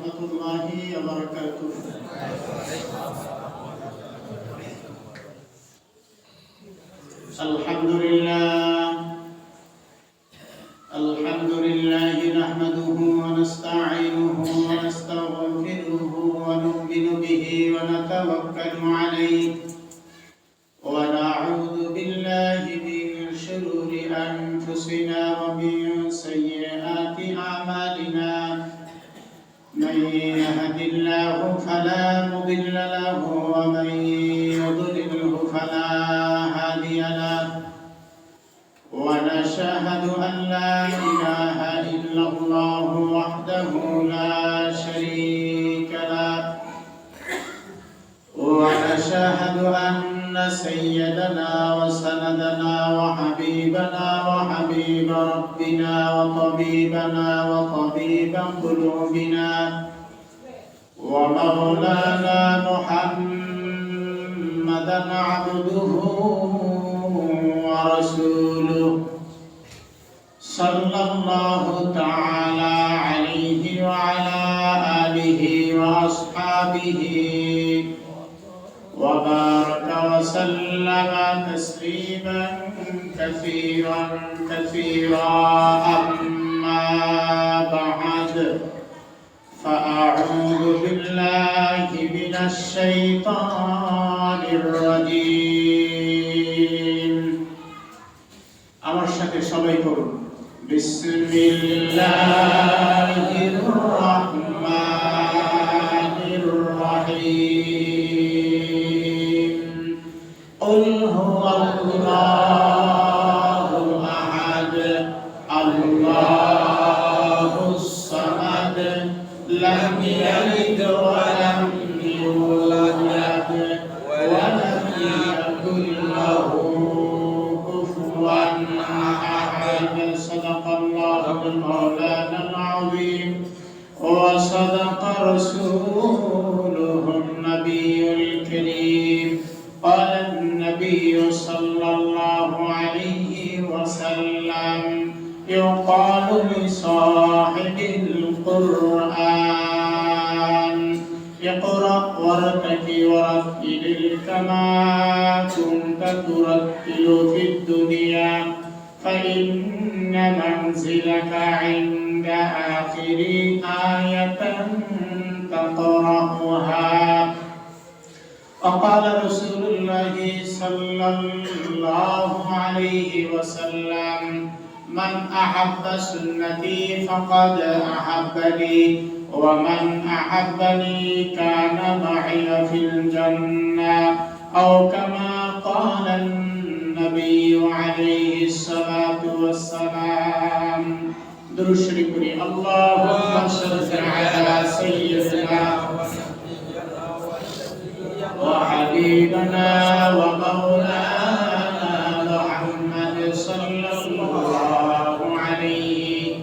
warahmatullahi wabarakatuh. Alhamdulillah nahmaduhu wa nasta'inuhu wa nastaghfiruhu wa nu'minu bihi wa natawakkalu alayhi wa na'udzu billahi min shururi anfusina wa min sayyiati a'malina. من يهد الله فلا مضل له ومن يضلله فلا هادي له ونشهد أن لا إله إلا الله وحده لا شريك له ونشهد أن سيدنا وسندنا وحبيبنا وحبيب ربنا وطبيبنا وطبيب قلوبنا ومولانا محمدا عبده ورسوله صلى الله تعالى عليه وعلى آله وأصحابه وبارك وسلم تسليما كثيرا أما بعد فأعوذ بالله من الشيطان الرجيم আমার সাথে সবাই করুন বিসমিল্লাহির রহমানির রহিম قل هو الله أحد الله الصمد لم يلد ولم يولد ولم يكن له كفوا أحد صدق الله مولانا العظيم وصدق رسوله النبي الكريم قال النبي صلى الله عليه وسلم يقال لصاحب القرآن اقرأ وارتقي ورتل كما كنت ترتل في الدنيا فإن منزلك عند آخر آية تقرأها وقال رسول الله صلى الله عليه وسلم من أحب سنتي فقد أحبني ومن أحبني كان معي في الجنة أو كما قال النبي عليه الصلاة والسلام درود شريف اللهم صل على سيدنا وحبيبنا ومولانا محمد صلى الله عليه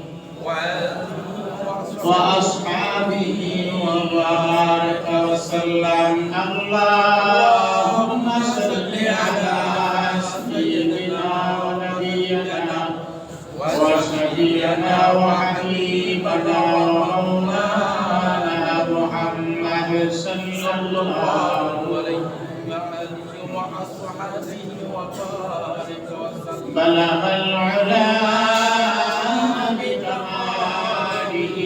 وأصحابه وبارك وسلم اللهم صل على سيدنا ونبينا وشفيعنا وحبيبنا ومولانا محمد صلى الله بلغ العلا بكماله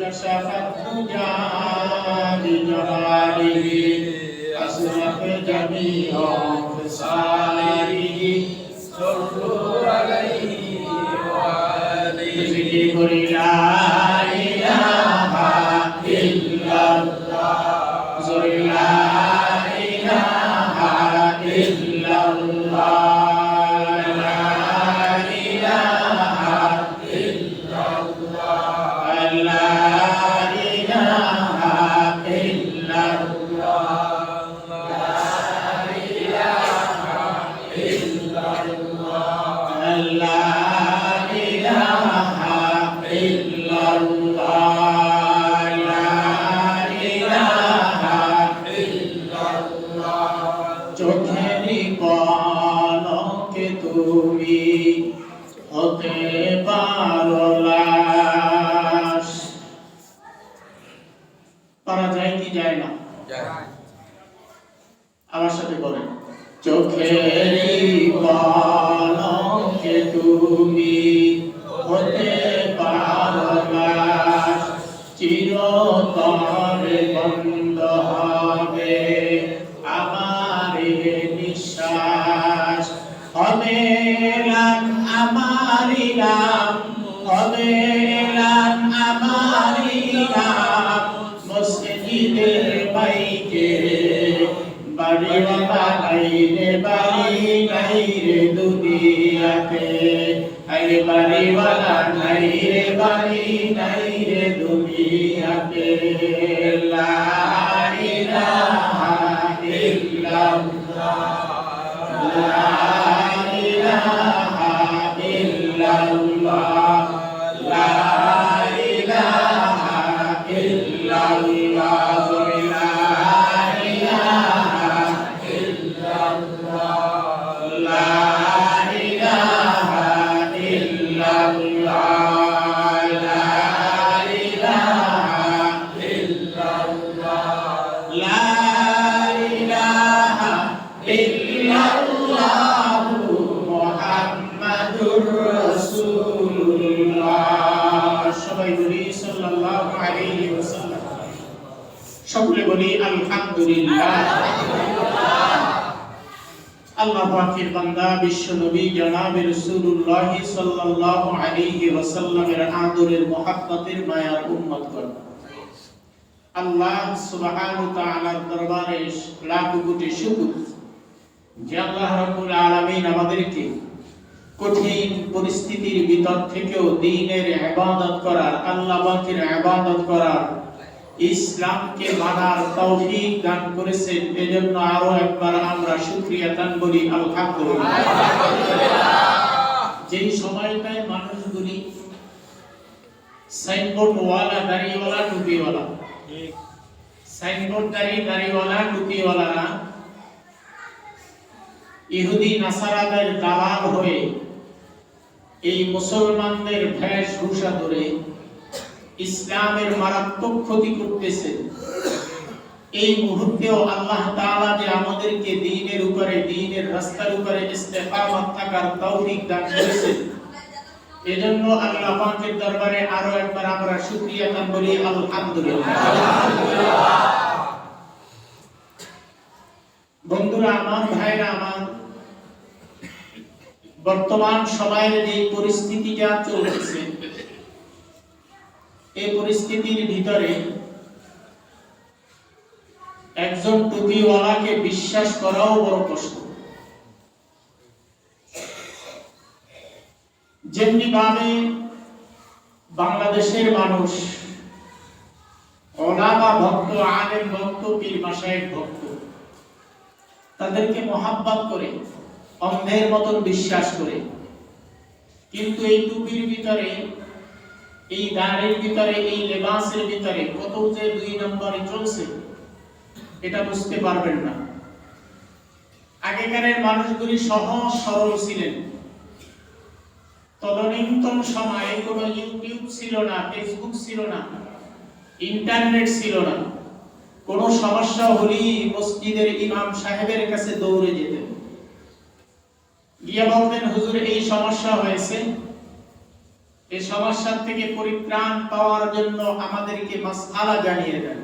كشف الدجى بجماله أسرق جميع خصاله صلوا عليه وآله ذكر لا إله إلا الله لا إله إلا الله لا إله إلا পারা যায় কি যায় না? আমার সাথে বলেন, চোখেরই পলকে তুমি হতে পারো লাশ, চিরতরে বন্ধ হবে আমার নিঃশ্বাস, হবে এলান আমারি নাম, হবে এলান আমারি নাম, মসজিদের বাইকে বাড়িওয়ালা নাই রে, বাড়ি নাই রে দুনিয়াতে, আরে বাড়িওয়ালা নাই রে, বাড়ি নাই রে দুনিয়াতে। লা ইলাহা ইল্লাল্লাহ, লা ইলাহা ইল্লাল্লাহ, লা ইলাহা ইল্লাল্লাহ, সকলে বলি আলহামদুলিল্লাহ। আল্লাহ পাকের বান্দা বিশ্ব নবী জনাব রাসূলুল্লাহ সাল্লাল্লাহু আলাইহি ওয়াসাল্লামের আদরের মুহাব্বতের মায়ার উম্মতগণ, আল্লাহ সুবহানাহু ওয়া তাআলার দরবারে লাখ কোটি শুকর যে আল্লাহ রাব্বুল আলামিন আমাদেরকে কঠিন পরিস্থিতির ভিতর থেকেও দ্বীনের ইবাদত করার, আল্লাহ পাকের ইবাদত করার, ইসলামকে মানার তৌফিক দান করেছেন। এজন্য আরো একবার আমরা শুকরিয়া দান করি আলহামদুলিল্লাহ। যেই সময়টায় মানুষগুলি সাইনবোর্ড ওয়ালা, দাড়িওয়ালা, টুপিওয়ালা, সাইনবোর্ড দাড়িওয়ালা, টুপিওয়ালারা ইহুদি নাসারাদের দালাল হয়ে এই মুসলমানদের বেশভূষা ধরে ইসলামের মারাত্মক ক্ষতি করতেছে, এই মুহূর্তেও আল্লাহ তাআলা যে আমাদেরকে দ্বীনের উপরে, দ্বীনের রাস্তার উপরে ইস্তেকামত থাকার তৌফিক দান করেছেন, এজন্য আল্লাহ পাকের দরবারে আরো একবার আমরা শুকরিয়া দান করি আলহামদুলিল্লাহ। বন্ধুরা আমার, ভাইরা আমার, বর্তমান সময়ের যে পরিস্থিতিটা চলছে, এই পরিস্থিতির ভিতরে একজন টুপিওয়ালাকে বিশ্বাস করাও বড় কষ্ট। যেমনি ভাবে বাংলাদেশের মানুষ ওলামা ভক্ত, আলেম ভক্ত, পীর মাশায়েখ ভক্ত, তাদেরকে মহাব্বত করে, অন্ধের মতন বিশ্বাস করে, কিন্তু এই টুপির ভিতরে, এই দাড়ির ভিতরে, এই লেবাসের ভিতরে কত যে দুই নম্বরে চলছে এটা বুঝতে পারবেন না। আগেকারের মানুষগুলি সহজ সরল ছিলেন। তদানীন্তন সময়ে কোনো ইউটিউব ছিল না, ফেসবুক ছিল না, ইন্টারনেট ছিল না। কোনো সমস্যা হলেই মসজিদের ইমাম সাহেবের কাছে দৌড়ে যেতেন, গিয়ে বলতেন, হুজুর এই সমস্যা হয়েছে, এই সমস্যা থেকে পরিত্রাণ পাওয়ার জন্য আমাদেরকে মাসআলা জানিয়ে দেন।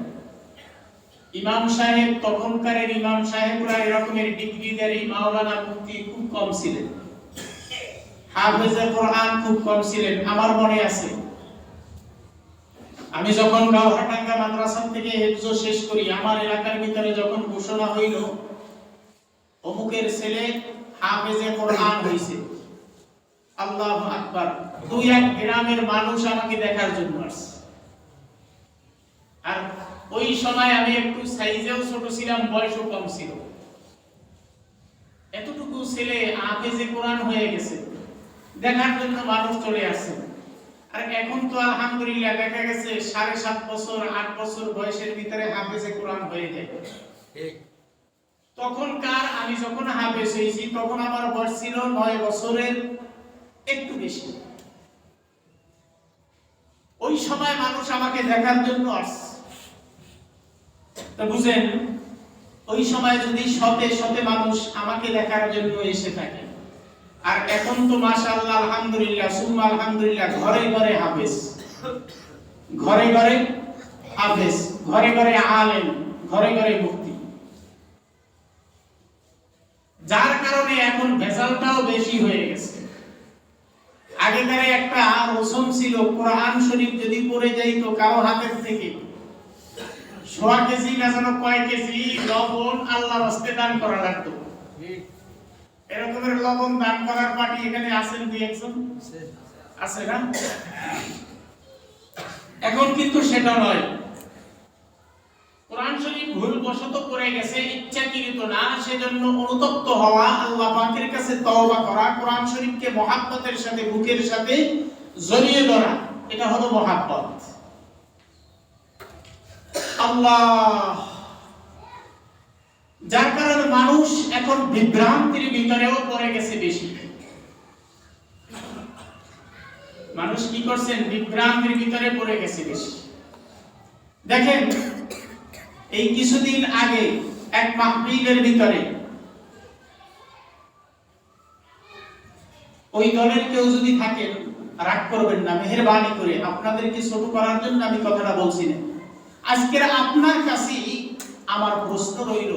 ইমাম সাহেব, তখনকারের ইমাম সাহেবরা এরকমের ডিগ্রিধারী মাওলানা মুফতি খুব কম ছিলেন, হাফেজে কোরআন খুব কম ছিলেন। আমার মনে আছে, আমি যখন গাওহাটাঙ্গা মাদ্রাসা থেকে হিফজ শেষ করি, আমার এলাকার ভিতরে যখন ঘোষণা হইল অমুকের ছেলে হাফেজে কোরআন হইছে, আল্লাহু আকবার, দুই এক গ্রামের মানুষ আমাকে দেখার জন্য আসছে। আর ওই সময় আমি একটু সাইজেও ছোট ছিলাম, বয়সও কম ছিল। এতটুকু ছেলে হাফেজে কোরআন হয়ে গেছে, দেখার জন্য মানুষ চলে আসছে। আর এখন তো আলহামদুলিল্লাহ দেখা গেছে 7.5 বছর 8 বছর বয়সের ভিতরে হাফেজে কোরআন হয়ে যায়। তখনকার আমি যখন হাফেজ হয়েছি তখন আমার বয়স ছিল 9 বছরের একটু বেশি। ওই সময় মানুষ আমাকে দেখার জন্য আসছে। তো বুঝেন, ওই সময় যদি শতে শতে মানুষ আমাকে দেখার জন্য এসে থাকে, আর এখন তো মাশাআল্লাহ আলহামদুলিল্লাহ সুম্মা আলহামদুলিল্লাহ ঘরে ঘরে হাফেজ, ঘরে ঘরে হাফেজ, ঘরে ঘরে আলেম, ঘরে ঘরে মুফতি, যার কারণে এখন ভেজালটাও বেশি হয়ে গেছে। আগেকার একটা রসম ছিল, কোরআন শরীফ যদি পড়ে যাইত কারো হাতের থেকে, 100 কেজি না যেন কয় কেজি লবণ আল্লাহর রাস্তায় দান করা লাগতো। এরকমের লবণ দান করার পার্টি এখানে আছেন দুই একজন? আছে না? এখন কিন্তু সেটা নয়। কোরআন শরীফ ভুলবশত পড়ে গেছে, ইচ্ছাকৃত না, সেজন্য অনুতপ্ত হওয়া, আল্লাহ পাকের কাছে তওবা করা, কোরআন শরীফকে মহাব্বতের সাথে, বুকের সাথে জড়িয়ে ধরা, এটা হলো মহাব্বত। আল্লাহ, যার কারণে মানুষ এখন বিভ্রান্তির ভিতরেও পড়ে গেছে বেশি। মানুষ কি করছেন? বিভ্রান্তির ভিতরে পড়ে গেছে বেশি। দেখেন, এই কিছুদিন আগে এক মাহফিলের ভিতরে ওই দলের কেউ যদি থাকেন, রাগ করবেন না, মেহেরবানি করে, আপনাদেরকে ছোট করার জন্য আমি কথাটা বলছি না। আজকের আপনার কাছে আমার প্রশ্ন রইল,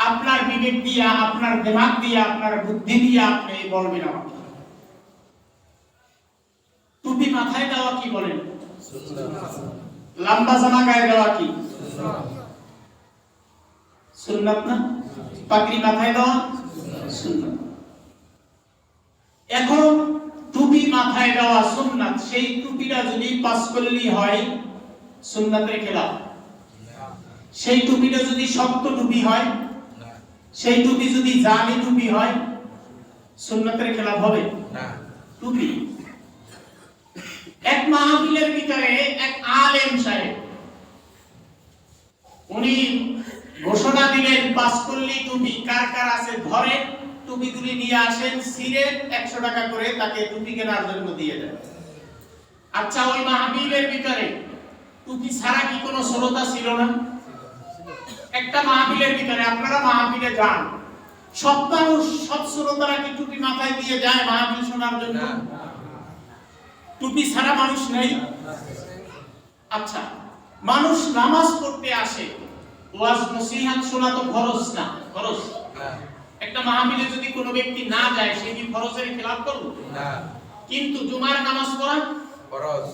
আপনার বিবেক দিয়া, আপনার দিমাগ দিয়া, আপনার বুদ্ধি দিয়া আপনি বলবেন আমাকে, টুপি মাথায় দেওয়া কি বলেন? লম্বা জামা গায়ে দেওয়া কি সুন্নাত না? পাগড়ি মাথায় দেওয়া সুন্নাত। এখন টুপি মাথায় দেওয়া সুন্নাত, সেই টুপিটা যদি পাঁচকল্লি হয় সুন্নাতের খেলাফ। সেই টুপিটা যদি শক্ত টুপি হয়, সেই টুপি যদি জালি টুপি হয়, সুন্নাতের খেলাফ হবে না। টুপি, এক মাহফিলের ভিতরে এক আলেম সাহেব, উনি ঘোষণা দিলেন, পাঁচকল্লি টুপি কার কার আছে ধরে টুপিগুলি নিয়ে আসেন, সিরে 100 টাকা করে তাকে টুপি কেনার জন্য দিয়ে দেন। আচ্ছা, ওই মাহফিলের ভিতরে টুপি ছাড়া কি কোনো শ্রোতা ছিল না? একটা মাহফিলের ভিতরে, আপনারা মাহফিলে যান, সব মানুষ, সব শ্রোতারা কি টুপি মাথায় দিয়ে যায় মাহফিল শোনার জন্য? টুপি ছাড়া মানুষ নেই? আচ্ছা, মানুষ নামাজ পড়তে আসে, ওয়াজ নসিহত শোনা তো ফরজ না? ফরজ। একটা মাহফিলে যদি কোনো ব্যক্তি না যায়, সে কি ফরজের খেলাফ করবে না? কিন্তু জুমার নামাজ পড়া ফরজ,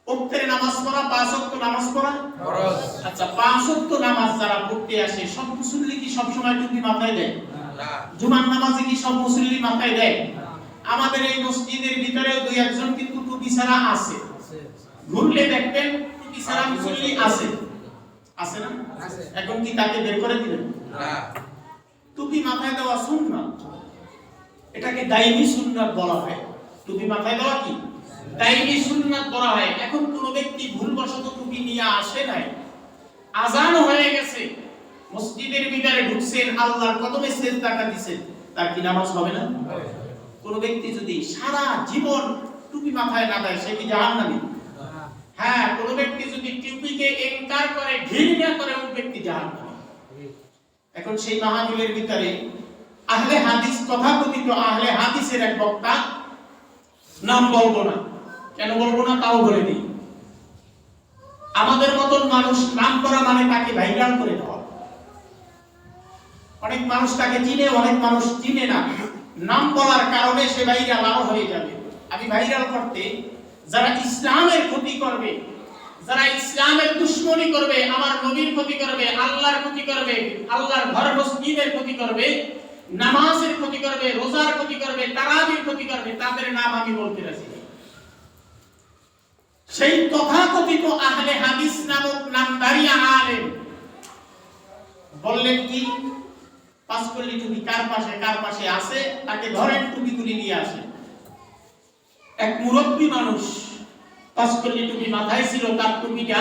ওক্তের নামাজ পড়া, 5 ওয়াক্ত নামাজ পড়া ফরজ। আচ্ছা, 5 ওয়াক্ত নামাজ যারা পড়তে আসে, সব মুসল্লি কি সব সময় টুপি মাথায় দেয় না? জুমার নামাজে কি সব মুসল্লি মাথায় দেয়? আমাদের এই মসজিদের ভিতরেও দুই একজন কিন্তু টুপি ছাড়া আছে, ঘুরলে দেখবেন টুপি ছাড়া মুসল্লি আছে, আছে না? এখন কি তাকে বের করে দিবেন না? টুপি মাথায় দেওয়া সুন্নাত, এটাকে দাইমি সুন্নাত বলা হয়। টুপি মাথায় দেওয়া কি দাইমি সুন্নাত বলা হয়। এখন কোন ব্যক্তি ভুলবশত টুপি নিয়ে আসে নাই, আজান হয়ে গেছে, মসজিদের ভিতরে ঢুকছেন, আল্লাহর কদমে সিজদা দিবেন, তার কি নামাজ হবে না? কোন ব্যক্তি যদি সারা জীবন টুপি মাথায় না দেয়, সে কি জাহান্নামী? হ্যাঁ, কোন ব্যক্তি যদি টুপিকে ইনকার করে, ঘৃণা করে, ওই ব্যক্তি জাহান্নামী। এখন সেই মাহফিলের ভিতরে আহলে হাদিস, তথাকথিত আহলে হাদিসের এক বক্তা, নাম বলবো না, কেন বলবো না তাও বলে দিই, আমাদের মতন মানুষ নাম করা মানে তাকে ভাইরাল করে দেওয়া। অনেক মানুষ তাকে চিনে, অনেক মানুষ চিনে না, নাম বলার কারণে সে ভাইরাল আরো হয়ে যাবে। আমি ভাইরাল করতে, যারা ইসলামের ক্ষতি করবে, যারা ইসলামের দুশমনি করবে, আমার নবীর ক্ষতি করবে, আল্লাহর ক্ষতি করবে, আল্লাহর ঘর মসজিদের ক্ষতি করবে, নামাজের ক্ষতি করবে, রোজার ক্ষতি করবে, তারাবির ক্ষতি করবে, তাদের নাম আমি বলতে রাজি। সেই তথাকথিত আহলে হাদিস নামক নামধারী আলেম বললেন কি, পাঁচকল্লি টুপি কার পাশে আছে, তাকে ধরেন টুপিগুলি নিয়ে আসে। এক মুরব্বী মানুষ, পাঁচকল্লি টুপি মাথায় ছিল, তার টুপিটা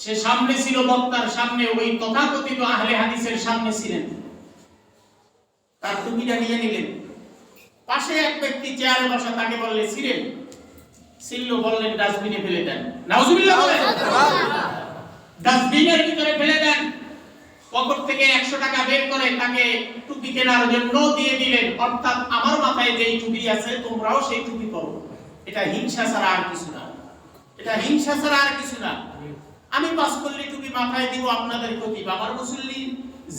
সে সামনে ছিল, বক্তার সামনে, ওই তথাকথিত আহলে হাদিসের সামনে ছিলেন, তার টুপিটা নিয়ে নিলেন। পাশে এক ব্যক্তি চেয়ারে বসা, তাকে বললে ছিলেন, ছিল, বললেন ডাস্টবিনে ফেলে দেন। নাউজুবিল্লাহ বলেন, ডাস্টবিনের ভিতরে পকেট থেকে 100 টাকা বের করে তাকে টুপি কেনার জন্য দিয়ে দিলেন, অর্থাৎ আমার মাথায় যেই টুপি আছে তোমরাও সেই টুপি পরো। এটা হিংসা ছাড়া আর কিছু না, এটা হিংসা ছাড়া আর কিছু না। আমি 5 কল্লি টুপি মাথায় দিব আপনাদের ক্ষতি, আমার মুসল্লি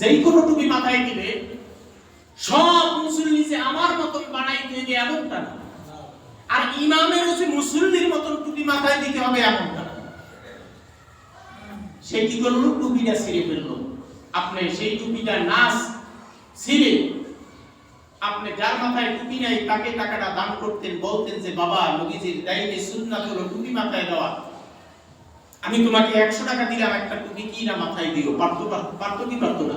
যেই কোনো টুপি মাথায় দিবে সব মুসল্লি যে আমার মতন বানাইতে হবে এমনটা না, আর ইমামেরও যে মুসল্লির মতন টুপি মাথায় দিতে হবে এমনটা না। সে কি করলো? টুপিটা ছিঁড়ে ফেললো। আপনি সেই টুপিটা নাচ ছিঁড়ে আপনি যার মাথায় টুপি নাই তাকে টাকাটা দান করতেন, বলতেন যে বাবা নবীজির দাইনে সুন্নাত হলো টুপি মাথায় দেওয়া, আমি তোমাকে 100 টাকা দিলাম একটা টুপি কি না মাথায় দিও। পারতো কি পারতো না?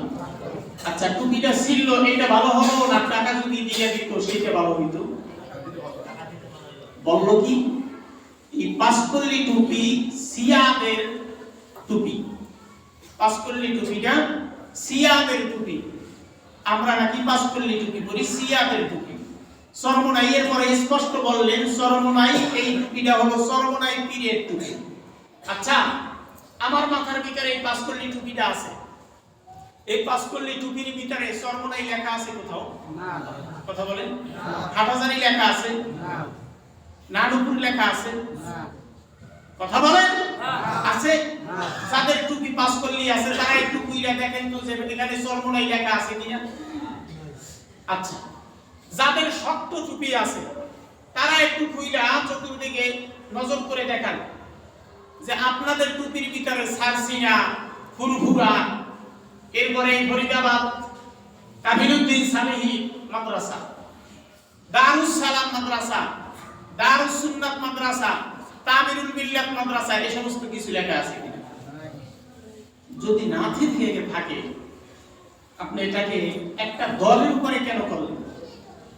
আচ্ছা, টুপিটা ছিল এটা ভালো হলো না টাকা যদি দিয়ে দিত সেটা ভালো হইতো? বললো কি এই 5 কল্লি টুপি সিয়াদের টুপি, 5 কল্লি টুপিটা সিয়াদের টুপি। আমরা নাকি 5 কল্লি টুপি পরি, সিয়াদের টুপি। সরমনাই এর পরে স্পষ্ট বললেন সরমনাই এই টুপিটা হলো সরমনাই পীরের টুপি। আচ্ছা, আমার মাথার ভিতরে এই 5 কল্লি টুপিটা আছে, এই 5 কল্লি টুপির ভিতরে সরমনাই লেখা আছে কোথাও? না। কথা বলেন। হাটহাজারী লেখা আছে? না। নানুপুর লেখা আছে? না। কথা বলেন। আছে? যাদের টুপি 5 কল্লি আছে তারা একটু কুইরা দেখেন তো যে এখানে সরমনাই লেখা আছে কিনা। আচ্ছা, যাদের শক্ত টুপি আছে তারা একটু কুইরা চতুর্দিকে নজর করে দেখান যে আপনাদের টুপির ভিতরে সারসিনা, ফুরফুরা, এরপরে ফরিদাবাদ কাবিলউদ্দিন সালেহি মাদ্রাসা, দারুস সালাম মাদ্রাসা, দারুস সুন্নাত মাদ্রাসা, তামিরুল মিল্লাত মাদ্রাসা, এই সমস্ত কিছু লেখা আছে কিনা? যদি না থাকে আপনি এটাকে একটা দলের উপরে কেন করলেন?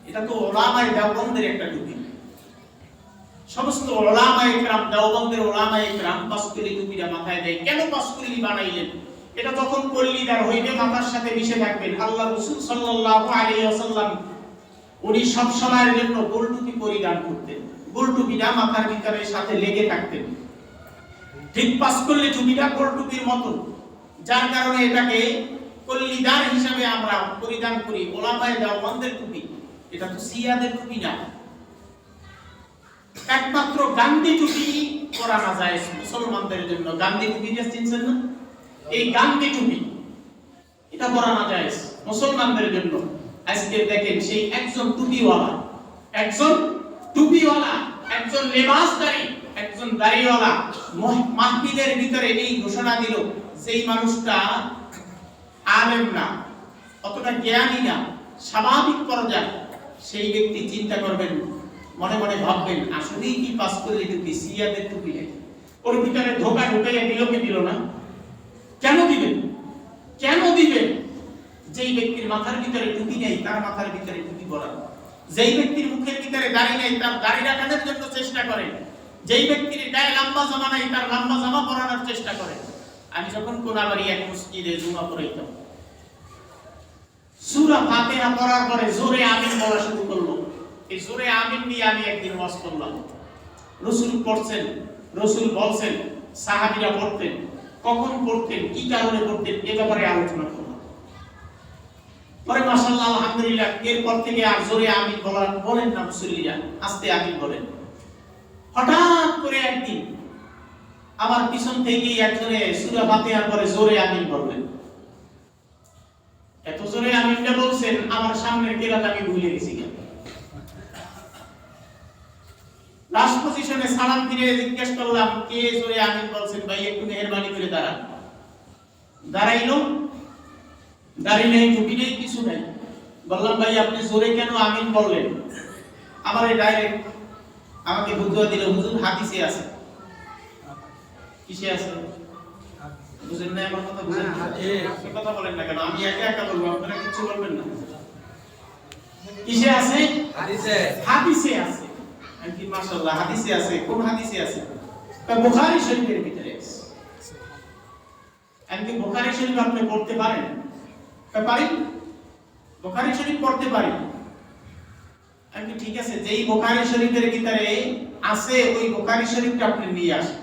এটা তো উলামায়ে দেওবন্দের একটা টুপি। সমস্ত উলামায়ে কেরাম, দেওবন্দের উলামায়ে কেরাম 5 কল্লি টুপিটা মাথায় দেয়। কেন 5 কল্লি বানাইলেন? এটা যখন কল্লিদার হইবে মাথার সাথে মিশে থাকবেন। আল্লাহ রাসূল সাল্লাল্লাহু আলাইহি ওয়াসাল্লাম উনি সব সময়ের জন্য গোল টুপি পরিধান করতেন, গোল টুপিটা মাথার ভিতরে সাথে লেগে থাকতেন। ঠিক 5 কল্লি টুপিটা গোল টুপির মতো, যার কারণে এটাকে কল্লিদার হিসাবে আমরা পরিধান করি। উলামায়ে দেওবন্দের টুপি, এটা তো সিয়াদের টুপি না। একমাত্র গান্ধী টুপি পরানো যায় মুসলমানদের জন্য। গান্ধী টুপি চিনছেন না? এই গান্ধী টুপি এটা পরানো যায় মুসলমানদের জন্য। আজকে দেখেন সেই একজন টুপিওয়ালা, একজন লেবাসদারী, একজন দাড়িওয়ালা মাহফিলের ভিতরে এই ঘোষণা দিল সেই মানুষটা আলেম না, অতটা জ্ঞানী না, স্বাভাবিক পর্যায়ে। সেই ব্যক্তি চিন্তা করবেন, মনে মনে ভাববেন আসলেই কি 5 কল্লি টুপি সিয়াদের টুপি নাকি? ওর ভিতরে ধোকা ঢুকাইয়া দিল কি দিল না? কেন দিবেন? যেই ব্যক্তির মাথার ভিতরে টুপি নেই তার মাথার ভিতরে টুপি পরান, যেই ব্যক্তির মুখের ভিতরে দাড়ি নেই তার দাড়ি রাখানোর জন্য চেষ্টা করেন, যেই ব্যক্তির গায়ে লম্বা জামা নাই তার লম্বা জামা পরানোর চেষ্টা করেন। আমি যখন কোনাবাড়ি এক মসজিদে জুমা পড়াইতাম, সূরা ফাতিহা পড়ার পরে জোরে আমিন বলা শুরু করলো। এই জোরে আমিন দিয়ে আমি একদিন ওয়াজ করলাম। রাসূল পড়ছেন, রাসূল বলছেন, সাহাবীরা পড়তেন, কখন পড়তেন, কি কারণে পড়তেন, এ ব্যাপারে আলোচনা করলাম। পরে মাশাআল্লাহ আলহামদুলিল্লাহ এরপর থেকে আর জোরে আমিন বলেন না মুসল্লিরা, আস্তে আমিন বলেন। হঠাৎ করে একদিন আমার পিছন থেকে একজনে সূরা ফাতিহার পরে জোরে আমিন বললেন। এত জোরে আমিনটা বলছেন আমার সামনের কেরাত আমি ভুলে গেছি। লাস্ট পজিশনে সালাম দিয়ে জিজ্ঞেস করলাম কে জোরে আমিন বলছেন, ভাই একটু মেহেরবানি করে দাঁড়ান। দাঁড়াইলো, দাঁড়িয়ে নেই, টুপি নেই, কিছু নেই। বললাম ভাই আপনি জোরে কেন আমিন বললেন? আমারে ডাইরেক্ট আমাকে বুঝিয়ে দিল, হুজুর হাদিসে আছে। কিসে আছে? বুঝেন না আমার কথা? বুঝেন না? আপনি কথা বলেন না কেন? আমি একা একা বলবো, আপনারা কিছু বলবেন না। কিসে আছে? হাদিসে আছে। আমি মাশাআল্লাহ হাদিসে আছে। কোন হাদিসে আছে? বুখারী শরীফের ভিতরে আছে। আমি বুখারী শরীফ আপনি পড়তে পারেন? পারি? বুখারী শরীফ পড়তে পারি। আমি ঠিক আছে, যেই বুখারী শরীফের ভিতরে আছে ওই বুখারী শরীফটা আপনি নিয়ে আসেন।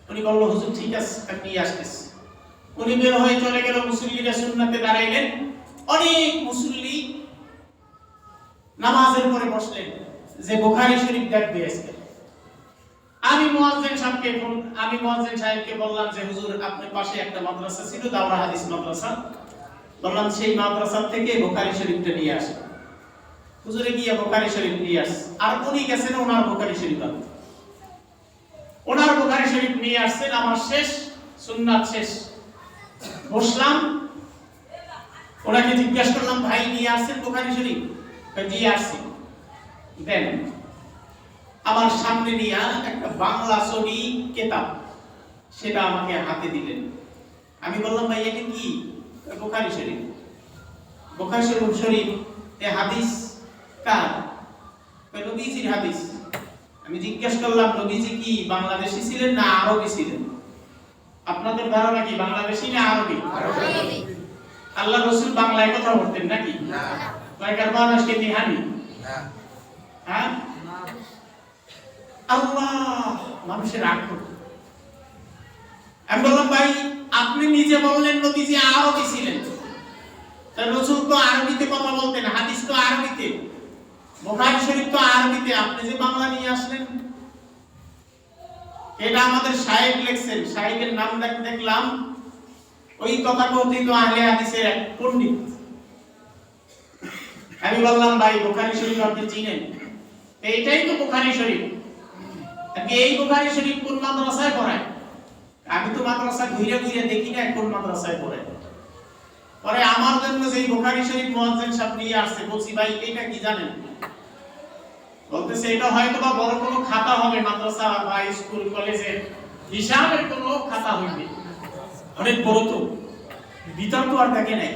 উনি বলল হুজুর ঠিক আছে আমি নিয়ে আসতেছি। উনি বের হয়ে চলে গেল, মুসল্লিরা সুন্নাতে দাঁড়াইলেন। অনেক মুসল্লি নামাজের পরে বসলেন যে বুখারী শরীফ দেখবে আজকে। আমি মুয়াজ্জিন সাহেবকে বললাম যে হুজুর, আপনার পাশে একটা মাদ্রাসা ছিল, দাওরা হাদিস মাদ্রাসা, বললাম সেই মাদ্রাসা থেকে বুখারী শরীফটা নিয়ে আসেন। হুজুরে গিয়ে বুখারী শরীফ নিয়ে আস, আর উনি গেছেন ওনার বুখারী শরীফ আনতে। ওনার বুখারী শরীফ নিয়ে আসছেন, আমার শেষ, সুন্নাত শেষ। বসলাম, ওনাকে জিজ্ঞেস করলাম, ভাই নিয়ে আসছেন বুখারী শরীফ? দিয়ে আসছি। দেন। আমার সামনে নিয়ে একটা বাংলা সহি কিতাব, সেটা আমাকে হাতে দিলেন। আমি বললাম, ভাই এটা কি? বুখারী শরীফ। বুখারী শরীফ এ হাদিস কার? নবীজির হাদিস। আমি জিজ্ঞেস করলাম, নবীজি কি বাংলাদেশী ছিলেন না আরবি ছিলেন? আপনাদের ধারণা কি বাংলাদেশী না আরবি? আরবি। আল্লাহ রাসূল বাংলায় কথা বলতেন নাকি? না। কয়কার মানুষকে নিহানি? না। হ্যাঁ, আল্লাহ মানুষের আগ্রহ। আমি বললাম, ভাই আপনি নিজে বললেন নবীজি আরবি ছিলেন, তাই রাসূল তো আরবিতে কথা বলতেন, হাদিস তো আরবিতে, বুখারী শরীফ তো আরবিতে, আপনি যে বাংলা নিয়ে আসলেন। এটা আমাদের শায়েখ লিখছেন, শায়েখের নাম দেখলাম ওই তথাকথিত আহলে হাদিসের এক পণ্ডিত। আমি বললাম, ভাই বুখারী শরীফ আপনি চিনেন? এইটাই তো বুখারী শরীফ। এই বুখারী শরীফ কোন মাদ্রাসায় পড়ায়? আমি তো মাদ্রাসা ঘুরে ঘুরে দেখি না কোন মাদ্রাসায় পড়ায়। পরে আমার জন্য যে বুখারী শরীফ মুয়াজ্জিন সাহেব নিয়ে আসছে, বলছি, ভাই এটা কি জানেন? বলতেছে, এটা হয়তো বা বড় কোনো খাতা হবে, মাদ্রাসা বা স্কুল কলেজের হিসাবের কোনো খাতা হইবে, অনেক বড় তো, ভিতর তো আর দেখে নাই।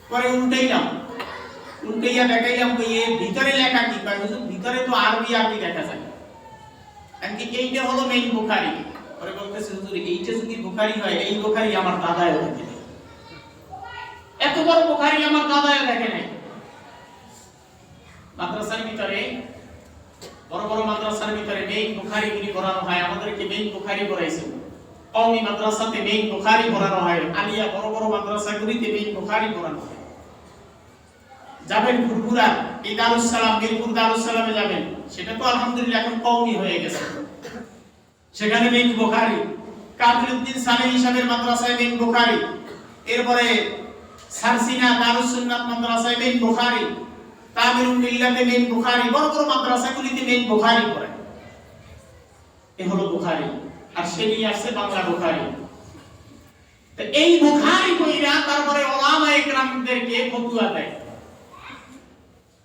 পরে উল্টাইয়া দেখাইলাম, এর ভিতরে লেখা কি? ভিতরে তো আরবি দেখা যায়। এইটা হলো মেইন বুখারী। পরে বলতেছে, হুজুর এইটা যদি বুখারী হয়, এই বুখারী আমার দাদাও দেখে নাই, এত বড় বুখারী আমার দাদাও দেখে নাই। মাদ্রাসার ভিতরে, বড় বড় মাদ্রাসার ভিতরে মেইন বুখারী গুলি পড়ানো হয়। আমাদেরকে মেইন বুখারী পড়াইছেন। কওমি মাদ্রাসাতে মেইন বুখারী পড়ানো হয়, আলিয়া বড় বড় মাদ্রাসাগুলিতে মেইন বুখারী পড়ানো হয়। যাবেন ফুরফুরা, এই দারুস সালাম, মিরপুর দারুস সালামে যাবেন, সেটা তো আলহামদুলিল্লাহ এখন কওমি হয়ে গেছে, সেখানে মেইন বুখারী। কাফিরউদ্দিন সালেহী সাহেবের মাদ্রাসায় মেইন বুখারী। এরপরে সারসিনা দারুস সুন্নাত মাদ্রাসায় মেইন বুখারী, তামিরুল মিল্লাতে মেইন বুখারী, বড় বড় মাদ্রাসাগুলিতে মেইন বুখারী পড়ায়। এই হলো বুখারী। আর সে নিয়ে আসছে বাংলা বুখারী। তো এই বুখারী কইরা তারপরে উলামায়ে কেরামদেরকে ফতোয়া দেয়।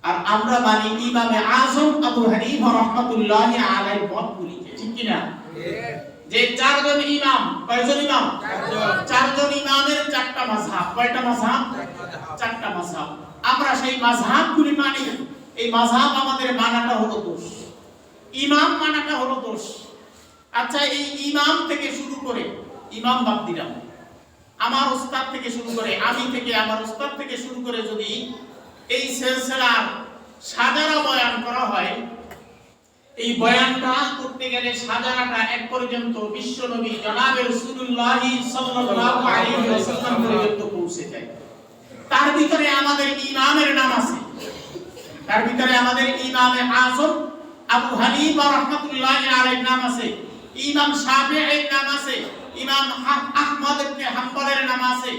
আর আমরা মানি ইমামে আযম আবু হানিফা রাহমাতুল্লাহি আলাইহি মতগুলিকে, ঠিক কি না? যে চারজন ইমাম, কয়জন ইমাম? চারজন ইমামের চারটা মাযহাব। কয়টা মাযহাব? চারটা মাযহাব। আমরা সেই মাযহাবগুলি মানি। এই মাযহাব আমাদের মানাটা হলো দোষ, ইমাম মানাটা হলো দোষ। আচ্ছা, এই ইমাম থেকে শুরু করে, ইমাম বাদ দিলাম, আমার উস্তাদ থেকে শুরু করে, আমি থেকে আমার উস্তাদ থেকে শুরু করে যদি এই সিলসিলার সাজারা বয়ান করা হয়, এই বয়ানটা করতে গেলে সাজারাটা এক পর্যন্ত বিশ্ব নবী জনাবে রাসূলুল্লাহ সাল্লাল্লাহু আলাইহি ওয়াসাল্লাম পর্যন্ত পৌঁছে যায়। তার ভিতরে আমাদের ইমামের নাম আছে, তার ভিতরে আমাদের ইমামে আযম আবু হানিফা রাহমাতুল্লাহি আলাইহির নাম আছে, ইমাম শাফিঈর নাম আছে, ইমাম আহমদ ইবনে হাম্বলের নাম আছে,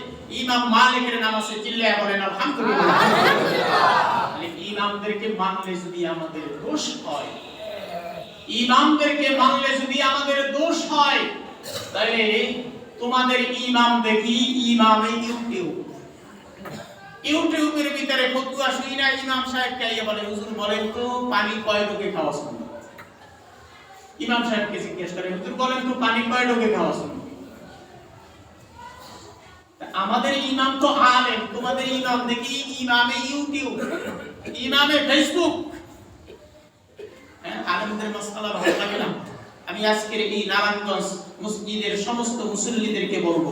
ইমাম মালিকের নাম আছে। চিল্লায়া বলেন আলহামদুলিল্লাহ। ইমামদেরকে মানলে যদি আমাদের দোষ হয়, ইমামদেরকে মানলে যদি আমাদের দোষ হয়, তাহলে তোমাদের ইমাম দেখি ইমামে ইউটিউবের ভিতরে ফতোয়া শুনি না, ইমাম সাহেব কাইয়া বলে, হুজুর বলেন তো পানি কয় ঢোকে খাওয়া সুন্নাত। ইমাম সাহেবকে জিজ্ঞেস করে, হুজুর বলেন তো পানি কয় ঢোকে খাওয়া সুন্নাত। আমাদের ইমাম তো আলেম, তোমাদের ইমাম দেখি ইমামে ইউটিউব, ইমামে ফেসবুক। আলেমদের মাসআলা ভালো লাগে না। আমি আজকের এই নারায়ণগঞ্জ মসজিদের সমস্ত মুসল্লিদেরকে বলবো,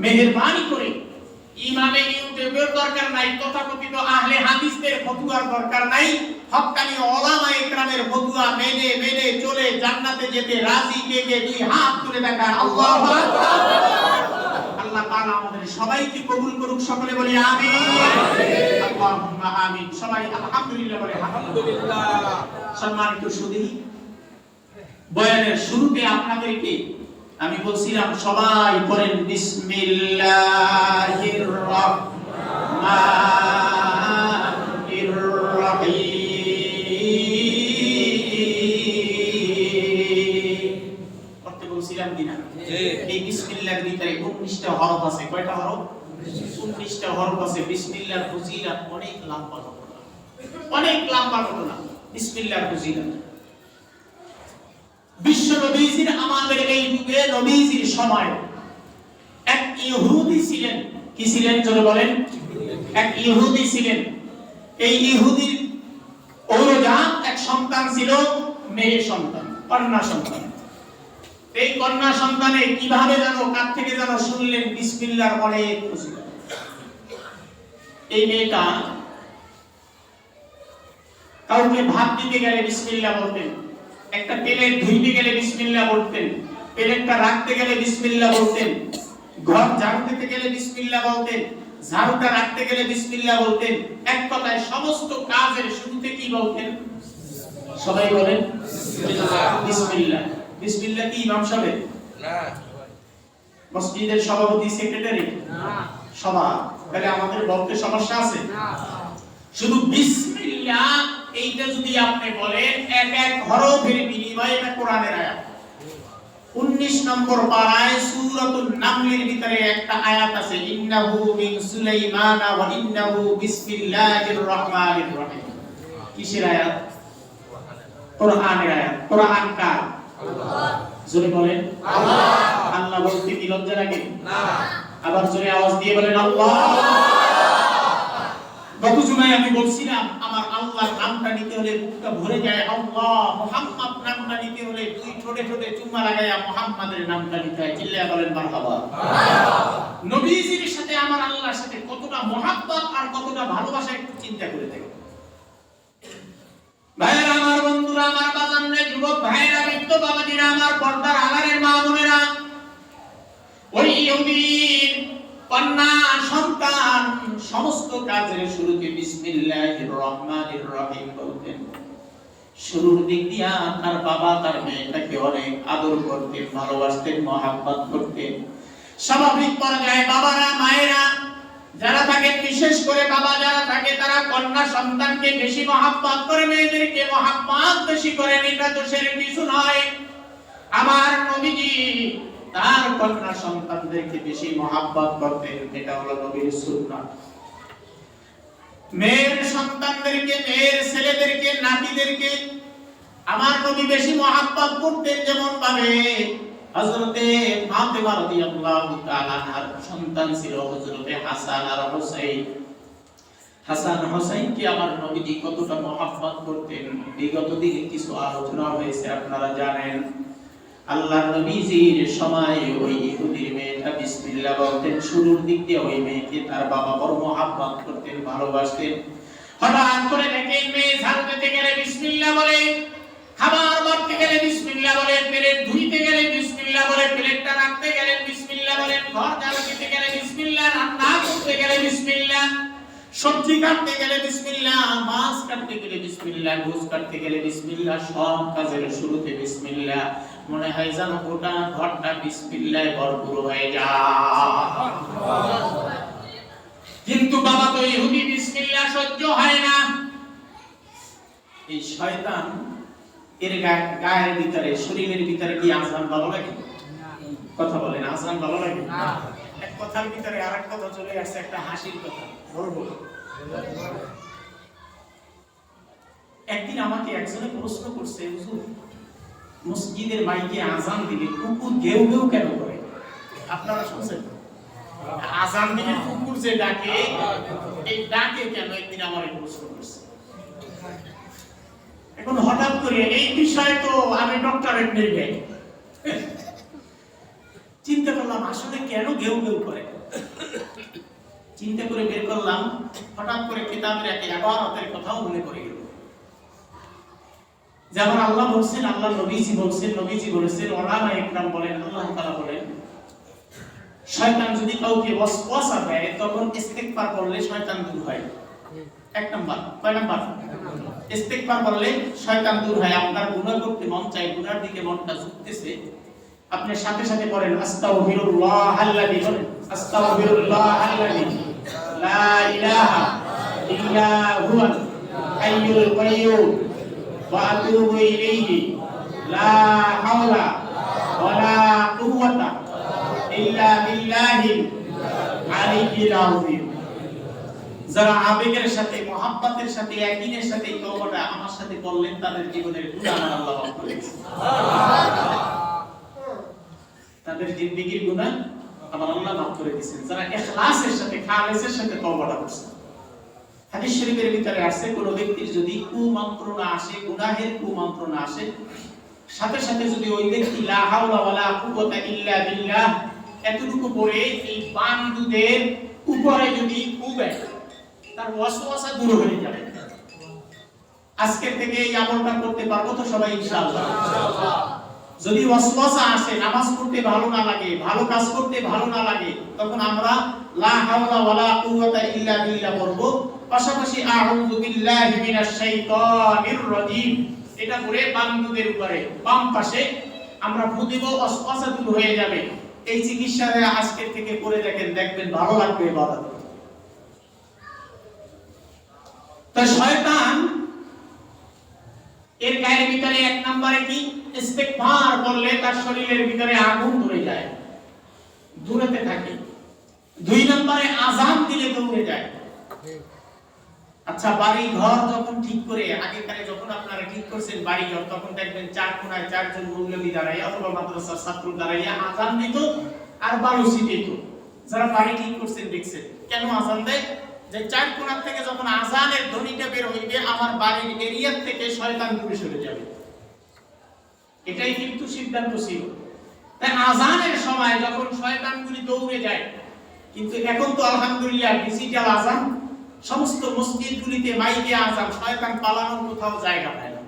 মেহেরবানি করে ইমামে ইউটিউবের দরকার নাই, তথাকথিত আহলে হাদিসদের ফতোয়ার দরকার নাই। হক্কানি উলামায়ে কেরামের ফতোয়া মেনে মেনে চলে জান্নাতে যেতে রাজি কে কে দুই হাত তুলে দেখান। আল্লাহু আকবার। আল্লাহ আল্লাহ তাআলা আমাদের সবাইকে কবুল করুক, সকলে বলি আমিন। আল্লাহুম্মা আমিন। সবাই আলহামদুলিল্লাহ বলে আলহামদুলিল্লাহ। সম্মানিত সুধী, বয়ানের শুরুতে আপনাদেরকে আমি বলছিলাম সবাই পড়েন বিসমিল্লাহির রাহমানির রহিম পড়তে বলছিলাম কিনা? এই বিসমিল্লাহর ভিতরে 19টা হরফ আছে। কয়টা হরফ? 19টা হরফ আছে। বিসমিল্লাহর ফজিলত অনেক লম্বা ঘটনা, অনেক লম্বা ঘটনা বিসমিল্লাহর ফজিলত। বিশ্ব নবীজির আমাদের এই যুগে নবীজির সময় এক ইহুদি ছিলেন। কি ছিলেন জোরে বলেন? এক ইহুদি ছিলেন। এই ইহুদির ঔরজাত এক সন্তান ছিল, মেয়ে সন্তান, কন্যা সন্তান। এই কন্যা সন্তানে কিভাবে জানো কার থেকে জানো শুনলেন বিসমিল্লাহর অনেক ফজিলত। এই মেয়েটা কাউকে ভাত দিতে গেলে বিসমিল্লাহ বলতেন, একটা প্লেট ধুইতে গেলে বিসমিল্লাহ বলতেন, প্লেটটা রাখতে গেলে বিসমিল্লাহ বলতেন, ঘর ঝাড়ু দিতে গেলে বিসমিল্লাহ বলতেন, ঝাড়ুটা রাখতে গেলে বিসমিল্লাহ বলতেন। এক কথায় সমস্ত কাজের শুরুতে কি বলতেন? সবাই বলেন বিসমিল্লাহ। বিসমিল্লাহ কি ইমাম সাহেব? না। মসজিদের সভাপতি, সেক্রেটারি? না। সভা? তাহলে আমাদের বলতে সমস্যা আছে? না। শুধু বিসমিল্লাহ এইটা যদি আপনি বলেন এক এক হরফের বিনিময়ে এটা কোরআনের আয়াত। 19 নম্বর পারায় সূরাতুন নামলের ভিতরে একটা আয়াত আছে, ইন্নাহু মিন সুলাইমান ওয়া ইন্নাহু বিসমিল্লাহির রহমানির রহিম। কিসের আয়াত? কোরআনের আয়াত। কোরআন কার? আল্লাহ। জোরে বলেন আল্লাহ। আল্লাহ বলতে কি লজ্জা লাগে? না। আবার জোরে আওয়াজ দিয়ে বলেন আল্লাহ। গত জুমায় আমি বলছিলাম আমার আল্লাহর নামটা নিতে হলে বুকটা ভরে যায় আল্লাহ। মুহাম্মদ নামটা নিতে হলে দুই ঠোঁটে ঠোঁটে চুম্মা লাগায়া মুহাম্মাদের নামটা নিতে হয়। চিল্লায়া বলেন মারহাবা। নবীজির সাথে আমার আল্লাহর সাথে কতটা মহব্বত আর কতটা ভালোবাসা একটু চিন্তা করে দেখো। ভাইরা আমার, বন্ধুরা আমার, বাজানরা, যুবক ভাইরা, বৃদ্ধ বাবাজিরা আমার, পর্দার আড়ালের মা বোনেরা, ওই ইহুদির কন্যা সন্তান সমস্ত কাজের শুরুতে বিসমিল্লাহির রহমানির রহিম বলতেন। শুরুর দিক দিয়া তার বাবা তার মেয়েটাকে অনেক আদর করতেন, ভালোবাসতেন, মহব্বত করতেন। স্বাভাবিক পর্যায়ে বাবারা, মায়েরা যারা থাকে, বিশেষ করে বাবা যারা থাকে, তারা কন্যা সন্তানকে বেশি মহব্বত করে, মেয়েদেরকে মহব্বত বেশি করেন। এটা দোষের কিছু নয়। আমার নবীজি তার কন্যা সন্তানদেরকে বেশি মহব্বত করতেন, এটা হলো নবীর সুন্নাত। মেয়ের সন্তানদেরকে, মেয়ের ছেলেদেরকে, নাতিদেরকে আমার নবী বেশি মহব্বত করতেন। যেমন ভাবে হযরতে ফাতেমা রাদিয়াল্লাহু তাআলা আনহার সন্তান ছিল হযরতে হাসান আর হুসাইন। হাসান হুসাইনকে আমার নবীজি কতটা মহব্বত করতেন বিগত দিনে কিছু আলোচনা হয়েছে, আপনারা জানেন। আল্লাহর নবীজির সময় ওই ইহুদির মেয়েটা বিসমিল্লাহ বলতেন। শুরুর দিক দিয়ে ওই মেয়েকে তার বাবা বড় মহব্বত করতেন, ভালোবাসতেন। হঠাৎ করে দেখেন মেয়ে ঝাড়ু দিতে গেলে বিসমিল্লাহ বলে, খাবার বাড়তে গেলে বিসমিল্লাহ বলে, প্লেট ধুইতে গেলে বিসমিল্লাহ বলে, প্লেটটা রাখতে গেলে বিসমিল্লাহ বলে, ঘর ঝাড়ু দিতে গেলে বিসমিল্লাহ, রান্না করতে গেলে বিসমিল্লাহ, সবজি কাটতে গেলে বিসমিল্লাহ, মাছ কাটতে গেলে বিসমিল্লাহ, গোশ কাটতে গেলে বিসমিল্লাহ, সব কাজের শুরুতে বিসমিল্লাহ। মনে হয় যেন গোটা ঘরটা বিসমিল্লাহে ভরপুর হয়ে যায়। কিন্তু বাবা তো ইহুদি, বিসমিল্লাহ সহ্য হয় না। এই শয়তান এর গায়ের ভিতরে, শরীরের ভিতরে কি আযান ভালো লাগে? কথা বলেন, আযান ভালো লাগে না? এক কথার ভিতরে আরেক কথা চলে আসছে, একটা হাসির কথা বলবো। একদিন আমাকে একজনে প্রশ্ন করছে, হুজুর মসজিদের মাইকে আযান দিলে কুকুর ঘেউ ঘেউ কেন করে? আপনারা শুনছেন? আযান দিলে কুকুর যে ডাকে, এই ডাকে কেন? একদিন আমাকে প্রশ্ন করছে। এখন হঠাৎ করে এই বিষয়ে তো আমি ডক্টরেট নিয়ে যাই, চিন্তা করলাম আসলে কেন ঘেউ ঘেউ করে। চিন্তা করে বের করলাম, হঠাৎ করে কিতাবের এক ইবারতের কথাও মনে পড়ে গেল। যেমন আল্লাহ বলছেন, আল্লাহ নবীজি বলছেন, নবীজি বলেছেন, ওলামা ইকরাম বলেন, আল্লাহ তাআলা বলেন, শয়তান যদি কাউকে ওয়াসওয়াসা দেয় তখন ইস্তিগফার করলে শয়তান দূর হয়। এক নাম্বার, কয় নাম্বার? ইস্তিগফার করলে শয়তান দূর হয়। আপনার গুনাহ করতে মন চায়, গুনার দিকে মনটা ঝুঁকতেছে, আপনি সাথে সাথে পড়েন আস্তাগফিরুল্লাহাল্লাযী, বলেন আস্তাগফিরুল্লাহাল্লাযী লা ইলাহা ইল্লা হুয়াল হাইয়ুল কাইয়্যুম ওয়া আতুবু ইলাইহি লা হাওলা ওয়ালা কুওয়াতা ইল্লা বিল্লাহিল আলিয়্যিল আযীম। যারা আবেগের সাথে, মহব্বতের সাথে, ইয়াকিনের সাথে এই তওবাটা আমার সাথে বললেন, তাদের জীবনের গুনাহ আমার আল্লাহ মাফ করে দিয়েছেন। তাদের জিন্দেগীর গুনাহ আমার আল্লাহ মাফ করে দিয়েছেন, যারা ইখলাসের সাথে, খালেসের সাথে তওবাটা করছে। হাদিস শরীফের ভিতরে আছে, কোন ব্যক্তির যদি কুমন্ত্রণা আসে, গুনাহের কুমন্ত্রণা আসে, সাথে সাথে যদি ওই ব্যক্তি লা হাওলা ওয়ালা কুওয়াতা ইল্লা বিল্লাহ এতটুকু পড়ে এই বাম দুধের উপরে যদি কুবে, তার ওয়াসওয়াসা দূর হয়ে যাবে। আজকে থেকে এই আমলটা করতে পারবো তো সবাই ইনশাআল্লাহ? যদি ওয়াসওয়াসা আসে, নামাজ পড়তে ভালো না লাগে, ভালো কাজ করতে ভালো না লাগে, তখন আমরা লা হাওলা ওয়ালা কুওয়াতা ইল্লা বিল্লাহ বলবো, পাশাপাশি আউযু বিল্লাহি মিনাশ শাইতানির রাজীম এটা পড়ে বাম দুধের উপরে বাম পাশে আমরা ফু দিব, ওয়াসওয়াসা দূর হয়ে যাবে। এই চিকিৎসাটা আজকে থেকে করে দেখেন, দেখবেন ভালো লাগবে ইবাদত। তো শয়তান এর গায়ের ভিতরে এক নম্বরে কি, ইস্তিগফার করলে তার শরীরের ভিতরে আগুন ধরে যায়, দূরেতে থাকে। দুই নম্বরে আযান দিলে দৌড়ে যায়। আচ্ছা, বাড়ি ঘর যখন ঠিক করে, আগেকারে যখন আপনারা ঠিক করছেন বাড়ি ঘর, তখন দেখবেন চার কোণায় চারজন মুল্লবী দাঁড়াইয়া অথবা মাদ্রাসার ছাত্র দাঁড়াইয়া আযান দিত আর বালু ছিটিত। যারা বাড়ি ঠিক করছেন দেখছেন কেন আযান দেয়, যে চার কোণা থেকে যখন আযানের ধ্বনিটা বের হইবে, আমার বাড়ির এরিয়া থেকে শয়তান দূরে সরে যাবে। এটাই কিন্তু সিদ্ধান্ত ছিল। তাই আযানের সময় যখন শয়তানগুলি দৌড়ে যায়, কিন্তু এখন তো আলহামদুলিল্লাহ ডিজিটাল আযান, সমস্ত মসজিদগুলিতে মাইকে আযান, শয়তান পালানোর কোথাও জায়গা পায় না।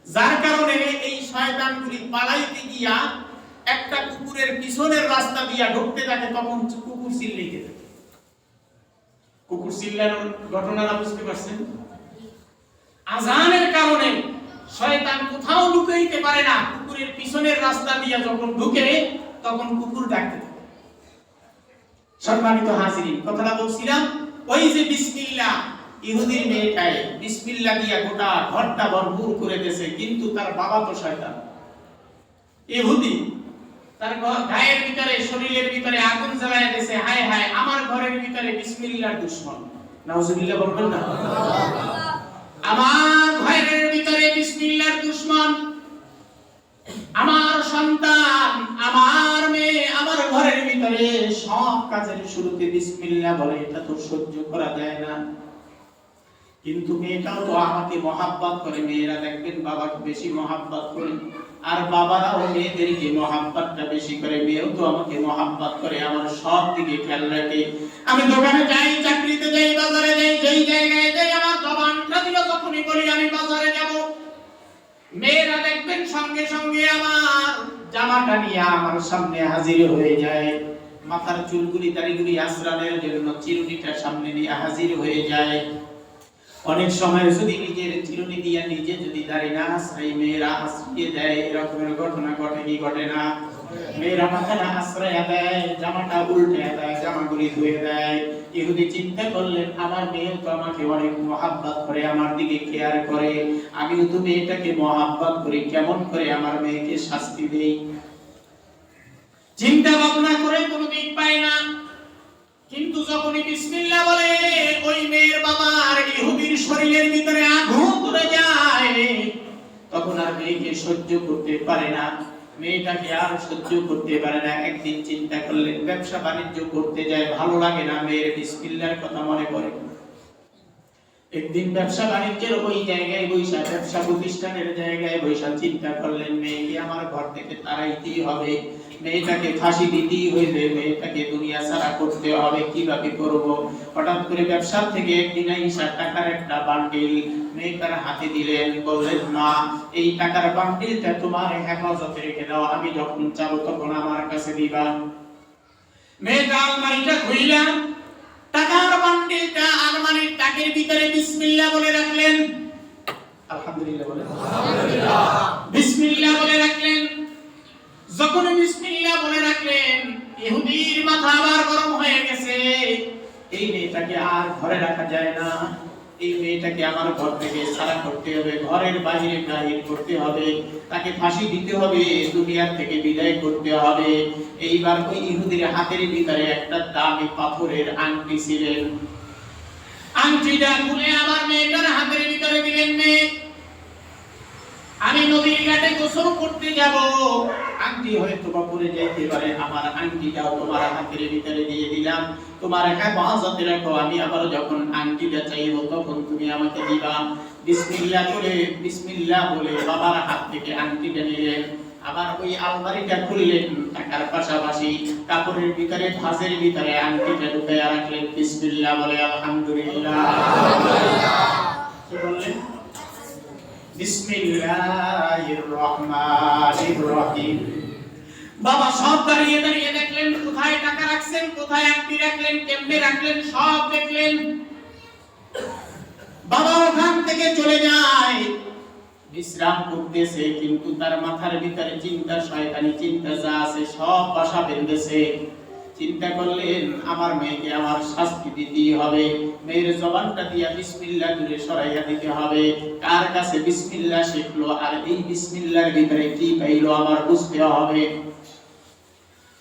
যার কারণে এই শয়তানগুলি পালাইতে গিয়া একটা কুকুরের পিছনের রাস্তা দিয়া ঢুকতে থাকে, তখন কুকুর চিল্লাইতে থাকে। কুকুর চিল্লানোর ঘটনাটা বুঝতে পারছেন? আযানের কারণে শয়তান কোথাও লুকাইতে পারে না, কুকুরের পিছনের রাস্তা দিয়া যখন ঢুকে তখন কুকুর ডাকতে থাকে। সম্মানিত হাজিরিন, কথাটা বলছিলাম, ওই যে বিসমিল্লাহ, ইহুদির মেয়েটায় বিসমিল্লাহ দিয়া গোটা ঘরটা ভরপুর করে দিয়েছে, কিন্তু তার বাবা তো শয়তান ইহুদি, তার গায়ের ভিতরে, শরীরের ভিতরে আগুন জ্বালায় দিয়েছে। হায় হায়, আমার ঘরের ভিতরে বিসমিল্লাহর দুশমন, নাউজুবিল্লাহ বলবেন না? আমার ঘরের ভিতরে বিসমিল্লাহর দুশমন, আমার সন্তান, আমার মেয়ে, আমার ঘরের ভিতরে সব কাজের শুরুতে বিসমিল্লাহ বলে, এটা তো সহ্য করা যায় না। কিন্তু মেয়েটাও তো আমাকে মহাব্বত করে। মেয়েরা দেখবেন বাবাকে বেশি মহাব্বত করে, আর বাবারাও মেয়েদেরকে মহাব্বতটা বেশি করে। মেয়েও তো আমাকে মহাব্বত করে, আমার সব দিকে খেয়াল রাখে। আমি দোকানে যাই, চাকরিতে যাই, বাজারে যাই, যেই জায়গায় যাই, আমার জবানটা দিল যখনই বলি আমি বাজারে যাব, মেয়েরা দেখবেন সঙ্গে সঙ্গে আমার জামাটা নিয়ে আমার সামনে হাজির হয়ে যায়। মাথার চুলগুলি, দাড়িগুলি আশ্রানের জন্য চিরুনিটা সামনে নিয়ে হাজির হয়ে যায়। অনেক সময় যদি নিজের চিরুনি দিয়ে নিজে যদি দাড়ি না আশ্রাই, মেয়েরা আশ্রিয়ে দেয়। এরকমের ঘটনা ঘটে কি ঘটে না? মেয়েরা মাথাটা আশ্রয় দেয়, জামাটা উল্টে দেয়, জামাগুলি ধুয়ে দেয়। ইহুদি চিন্তা করলেন, আমার মেয়ে তো আমাকে অনেক মহাব্বত করে, আমার দিকে কেয়ার করে, আমিও তো মেয়েটাকে মহাব্বত করি, কেমন করে আমার মেয়েকে শাস্তি দেই। চিন্তা ভাবনা করে কোনো দিক পায় না। কিন্তু যখনই বিসমিল্লাহ বলে, ওই মেয়ের বাবার ইহুদির শরীরের ভিতরে আগুন ধরে যায়। তখন আর মেয়েকে সহ্য করতে পারে না, মেয়েটাকে আর সহ্য করতে পারে না। একদিন চিন্তা করলেন, ব্যবসা বাণিজ্য করতে যায়, ভালো লাগে না, মেয়ের বিসমিল্লাহর কথা মনে পড়ে। একদিন ব্যবসা বাণিজ্যের ওই জায়গায় বৈশা, ব্যবসা প্রতিষ্ঠানের জায়গায় বৈশা চিন্তা করলেন, মেয়েকে আমার ঘর থেকে তাড়াইতেই হবে, মেয়েটাকে ফাঁসি দিতেই হইবে, মেয়েটাকে দুনিয়া ছাড়া করতে হবে, কিভাবে করব? হঠাৎ করে ব্যবসা থেকে একদিন আইসা টাকার একটা বান্ডিল মেয়েটার হাতে দিলেন, বললেন, মা, এই টাকার বান্ডিলটা তোমার হেফাজতে রেখে দাও, আমি যখন চাবো তখন আমার কাছে দিবা। মেয়েটা আলমারিটা খুইলা টাকার বান্ডিলটা আলমারির তাকের ভিতরে বিসমিল্লাহ বলে রাখলেন। আলহামদুলিল্লাহ বলে আলহামদুলিল্লাহ, বিসমিল্লাহ বলে রাখলেন। যখন বিসমিল্লাহ বলে রাখলেন, ইহুদির মাথা আবার গরম হয়ে গেছে। এই মেয়েটাকে আর ঘরে রাখা যায় না, এই মেয়েটাকে আমার ঘর থেকে ছাড়া করতে হবে, ঘরের বাইরে বাহির করতে হবে, তাকে ফাঁসি দিতে হবে, দুনিয়া থেকে বিদায় করতে হবে। এইবার ওই ইহুদির হাতের ভিতরে একটা দামি পাথরের আংটি ছিলেন। আংটিটা খুলে আমার মেয়েটার হাতের ভিতরে দিলেন। মেয়ে, আমি নদীর ঘাটে গোসল করতে যাব, আংটি হয়তো বা পড়ে যেতে পারে, আমার আংটিটাও তোমার হাতের ভিতরে দিয়ে দিলাম, তোমার হেফাজতে রাখো, আমি আবার যখন আংটিটা চাইবো তখন তুমি আমাকে দিবা। বিসমিল্লাহ করে বিসমিল্লাহ বলে বাবার হাত থেকে আংটিটা নিলেন। আবার ওই আলমারিটা খুললেন, টাকার পাশাপাশি কাপড়ের ভিতরে ভাঁজের ভিতরে আংটিটা ঢুকাইয়া রাখলেন। বিসমিল্লাহ বলে আলহামদুলিল্লাহ কি বললেন? বিসমিল্লাহির রহমানির রহিম। বাবা সব দাঁড়িয়ে দাঁড়িয়ে দেখলেন, কোথায় টাকা রাখছেন, কোথায় আংটি রাখলেন, কেমনে রাখলেন, সব দেখলেন। বাবা ওখান থেকে চলে যায়, বিশ্রাম করতেছে, কিন্তু তার মাথার ভিতরে চিন্তা, শয়তানি চিন্তা যা আছে সব বাসা বেঁধেছে। চিন্তা করলেন, আমার মেয়েকে আমার শাস্তি দিতেই হবে, মেয়ের জবানটা দিয়া বিসমিল্লাহ দূরে সরাইয়া দিতে হবে। কার কাছে বিসমিল্লাহ শিখলো আর এই বিসমিল্লাহর ভিতরে কি পাইলো আমার বুঝতে হবে।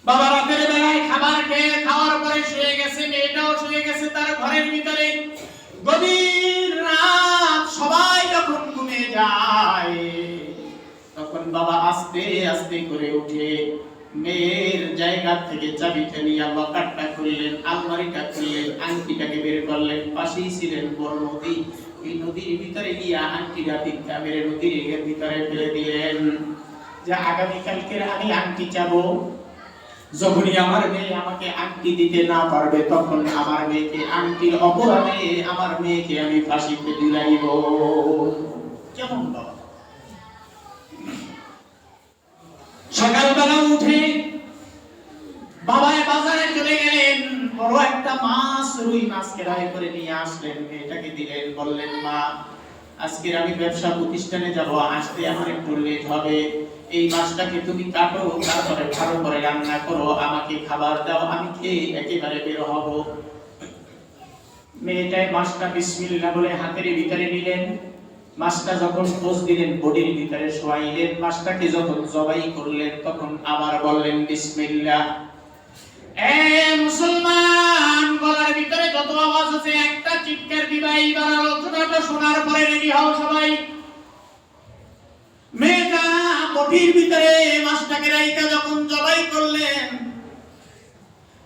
বাবা রাতের বেলায় খাবার খেয়ে খাওয়ার পরে শুয়ে গেছে, মেয়েটাও শুয়ে গেছে তার ঘরের ভিতরে। গভীর রাত, সবাই যখন ঘুমিয়ে যায়, তখন বাবা আস্তে আস্তে করে উঠে মেয়ের জায়গা থেকে চাবিটা নিয়ে লকারটা খুললেন, আলমারিটা খুললেন, আংটিটাকে বের করলেন। পাশেই ছিলেন বড় নদী, ওই নদীর ভিতরে গিয়ে আংটিটা টিপটা মেরে নদীর ভিতরে ফেলে দিলেন। যে আগামীকালকে আমি আংটি চাবো, যখনই আমার মেয়ে আমাকে আংটি দিতে না পারবে, তখন আমার মেয়েকে আংটির অপরাধে আমার মেয়েকে আমি ফাঁসিতে ঝুলাইব। কেমন বাবা? সকালবেলা উঠে বাবা বাজারে চলে গেলেন, বড় একটা মাছ, রুই মাছ কেরাই করে নিয়ে আসলেন, মেয়েটাকে দিলেন, বললেন, মা আজকে আমি ব্যবসা প্রতিষ্ঠানে যাব, আসতে আমার একটু লেট হবে, এই মাছটাকে তুমি কাটো, তারপরে ভালো করে রান্না করো, আমাকে খাবার দাও, আমি খেয়ে একেবারে বের হব। মেয়েটাই মাছটা বিসমিল্লাহ বলে হাতের ভিতরে নিলেন। মাছটা যখন পোষ দিলেন, বডির ভিতরে শোয়াইলেন, মাছটাকে যখন জবাই করলেন, তখন আবার বললেন বিসমিল্লাহ। এ মুসলমান, গলার ভিতরে যত আওয়াজ আছে একটা চিৎকার দিবা। এইবার আলোচনাটা শোনার পরে রেডি হও সবাই। মেয়েটা বডির ভিতরে মাছটাকে রাইখা যখন জবাই করলেন,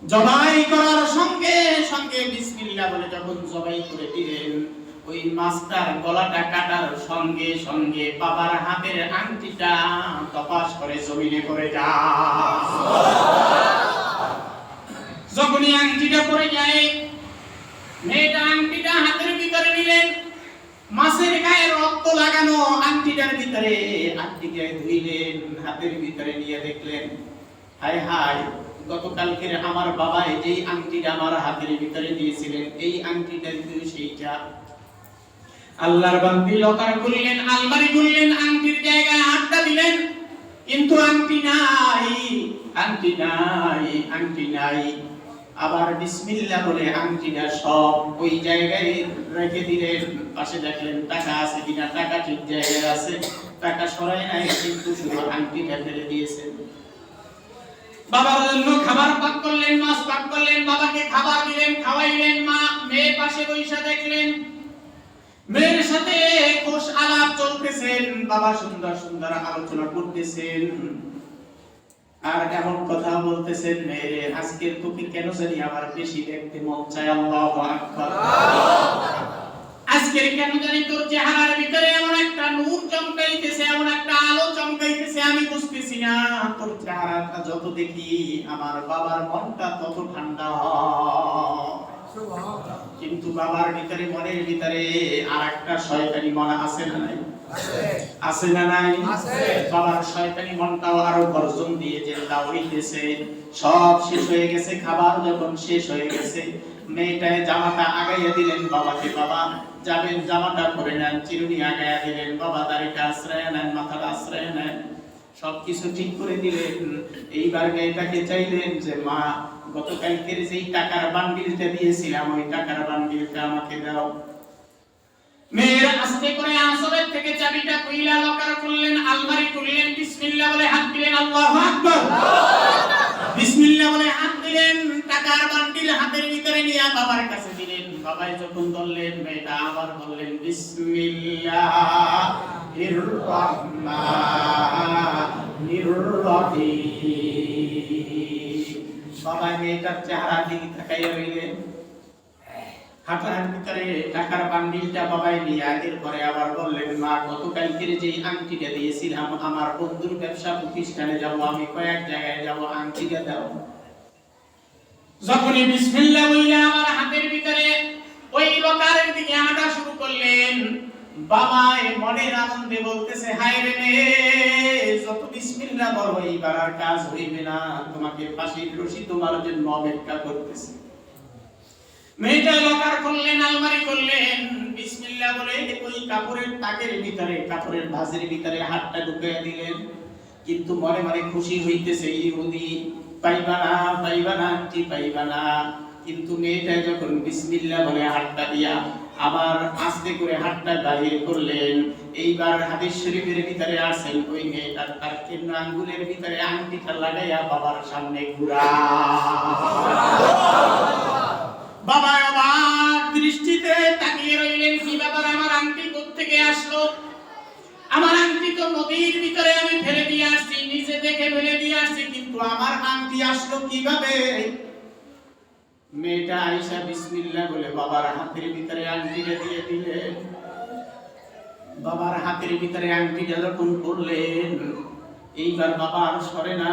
জবাই করার সঙ্গে সঙ্গে বিসমিল্লাহ বলে যখন জবাই করে দিলেন, ওই মাছটার গলাটা কাটার সঙ্গে সঙ্গে বাবার হাতের আংটিটা তপাস করে জমিনে পড়ে যায়। যখনই আংটিটা পড়ে যায়, মেয়েটা আংটিটা হাতের ভিতরে নিলেন, মাছের গায়ে রক্ত লাগানো আংটিটার ভিতরে আংটিটা ধুইলেন, হাতের ভিতরে নিয়ে দেখলেন, হায় হায়, গতকালকে আমার বাবা যেই আংটিটা আমার হাতের ভিতরে দিয়েছিলেন, এই আংটিটা কিন্তু সেইটা। আল্লাহর বান্দি লকার খুললেন, আলমারি খুললেন, আংটির জায়গায় হাতটা দিলেন, কিন্তু আংটি নাই, আংটি নাই, আংটি নাই। আবার বিসমিল্লাহ বলে আংটিটা সব ওই জায়গায় রেখে দিলেন। পাশে দেখলেন টাকা আছে কিনা, টাকা ঠিক জায়গায় আছে, টাকা সরাই নাই, কিন্তু শুধু আংটিটা ফেলে দিয়েছেন। বাবার জন্য খাবার পাক করলেন, মাছ পাক করলেন, বাবাকে খাবার দিলেন, খাওয়াইলেন। মা মেয়ে পাশে বসে দেখলেন, মেয়ের সাথে খোশ আলাপ চলতেছেন, বাবা সুন্দর সুন্দর আলোচনা করতেছেন, আর এমন কথা বলতেছেন, মেয়ে আজকের তোকে কেন জানি আমার বেশি দেখতে মন চায়। আল্লাহু আকবার। আজকের কেন জানি তোর চেহারার ভিতরে এমন একটা নূর চমকাইতেছে, এমন একটা আলো চমকাইতেছে, আমি বুঝতেছি না। তোর চেহারাটা যত দেখি আমার বাবার মনটা তত ঠান্ডা হয়। কিন্তু বাবার ভিতরে, মনের ভিতরে আর একটা শয়তানি মন আছে না নাই? আছে না নাই? বাবার শয়তানি মনটাও আরো গর্জন দিয়ে যে দাওয়াইতেছে। সব শেষ হয়ে গেছে, খাবার যখন শেষ হয়ে গেছে, মেয়েটায় জামাটা আগাইয়া দিলেন বাবাকে। বাবা যাবেন, জামাটা পরে নেন। চিরুনি আগাইয়া দিলেন। বাবা দাড়িটা আশ্রয় নেন, মাথাটা আশ্রয় নেন, সবকিছু ঠিক করে দিলেন। এইবার মেয়েটাকে চাইলেন যে মা, গতকালকের যেই টাকার বান্ডিলটা দিয়েছিলাম ওই টাকার বান্ডিলটা আমাকে দাও। মেয়েরা আস্তে করে আসরের থেকে চাবিটা কইলা লকার করলেন, আলমারি খুললেন, বিসমিল্লাহ বলে হাত দিলেন। আল্লাহু আকবার। বিসমিল্লাহ বলে হাত দিলেন, টাকার বান্ডিল হাতের ভিতরে নিয়ে বাবার কাছে দিলেন। বাবাই যখন ধরলেন, মেয়েটা আবার বললেন বিসমিল্লাহির রহমানির রহিম। বাবা মেয়েটার চেহারা দিকে তাকাইয়া রইলেন। হাতের ভিতরে টাকার বান্ডিলটা বাবাই নিয়ে এরপরে আবার বললেন, মা গতকালকের যে আংটিটা দিয়েছিলাম, আমার বন্ধুর ব্যবসা প্রতিষ্ঠানে যাব, আমি কয়েক জায়গায় যাব, আংটিটা দাও। যখনই বিসমিল্লাহ বলে আমার হাতের ভিতরে ওই লকারের দিকে হাঁটা শুরু করলেন, বাবাই মনের আনন্দে বলতেছে, হায় রে মেয়ে, যত বিসমিল্লাহ বলো এইবার আর কাজ হইবে না, তোমাকে ফাঁসির রশি তোমার জন্য অপেক্ষা করতেছে। মেয়েটা লকার করলেন, আলমারি করলেন, বিসমিল্লাহ বলে ওই কাপড়ের তাকের ভিতরে, কাপড়ের ভাঁজের ভিতরে হাতটা ঢুকাইয়া দিলেন। কিন্তু মনে মনে খুশি হইতেছে, ইহুদি পাইবা না, পাইবা না, কি পাইবা না। কিন্তু মেয়েটা যখন বিসমিল্লাহ বলে হাতটা দিয়া আবার আস্তে করে হাতটা বাহির করলেন, এইবার হাদিস শরীফের ভিতরে আসেন ওই মেয়েটার তার কেন্দ্র আঙ্গুলের ভিতরে আংটিটা লাগাইয়া বাবার সামনে ঘুরা। বাবা অবাক দৃষ্টিতে তাকিয়ে রইলেন, কি ব্যাপার, আমার আংটি কোত্থেকে আসলো? আমার আংটি তো নদীর ভিতরে আমি ফেলে দিয়ে আসছি, নিজে দেখে ফেলে দিয়ে আসছি, কিন্তু আমার আংটি আসলো কিভাবে? মেয়েটা আয়েশা বিসমিল্লাহ বলে বাবার হাতের ভিতরে আংটিটা দিয়ে দিলেন। বাবার হাতের ভিতরে আংটিটা যখন পড়লেন, এইবার বাবা আর সরে না,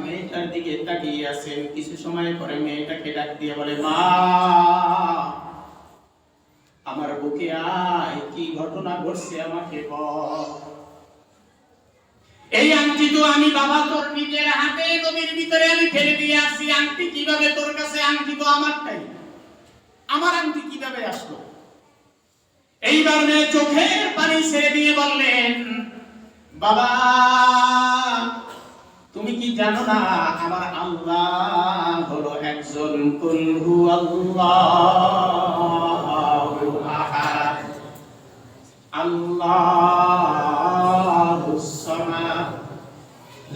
মেয়েটার দিকে তাকিয়ে আছেন। কিছু সময় পরে মেয়েটাকে ডাক দিয়ে বলে, মা আমার বুকে আয়, কি ঘটনা ঘটছে আমাকে বল। এই আংটি তো আমি বাবা তোর নিজের হাতে নদীর ভিতরে আমি ফেলে দিয়ে আসছি, আংটি কিভাবে তোর কাছে? আংটি তো আমারটাই, আমার আংটি কিভাবে আসলো? এইবার মেয়ে চোখের পানি ছেড়ে দিয়ে বললেন, বাবা তুমি কি জানো না আমার আল্লাহ হলো একজন কুল হুয়াল্লাহু আহাদ, আল্লাহুস সামাদ,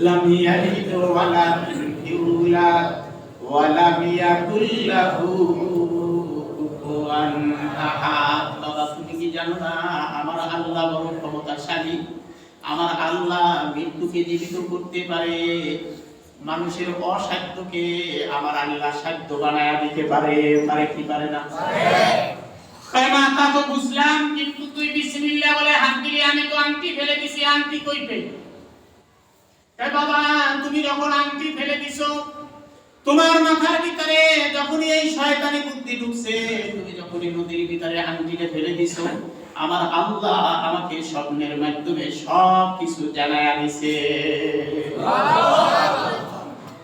লাম ইয়ালিদ ওয়া লাম ইউলাদ ওয়া লাম ইয়াকুল লাহু কুফুয়ান আহাদ। বাবা তুমি কি জানো না আমার আল্লাহ বড় ক্ষমতাশালী, আমার আল্লাহ মৃত্যুকে জীবিত করতে পারে, মানুষের অসাধ্যকে আমার আল্লাহ সাধ্য বানায়া দিতে পারে। পারে কি পারে না? পারে। মাতা তো বুঝলাম, কিন্তু তুই বিসমিল্লাহ বলে হাত দিলি, আমি তো আংটি ফেলে দিছি, আংটি কই পেলি? বাবা তুমি যখন আংটি ফেলে দিছো, তোমার মাথার ভিতরে যখনই এই শয়তানি বুদ্ধি ঢুকছে, তুমি যখনই নদীর ভিতরে আংটিটা ফেলে দিছো, আমার আল্লাহ আমাকে স্বপ্নের মাধ্যমে সব কিছু জানায়া দিয়েছে।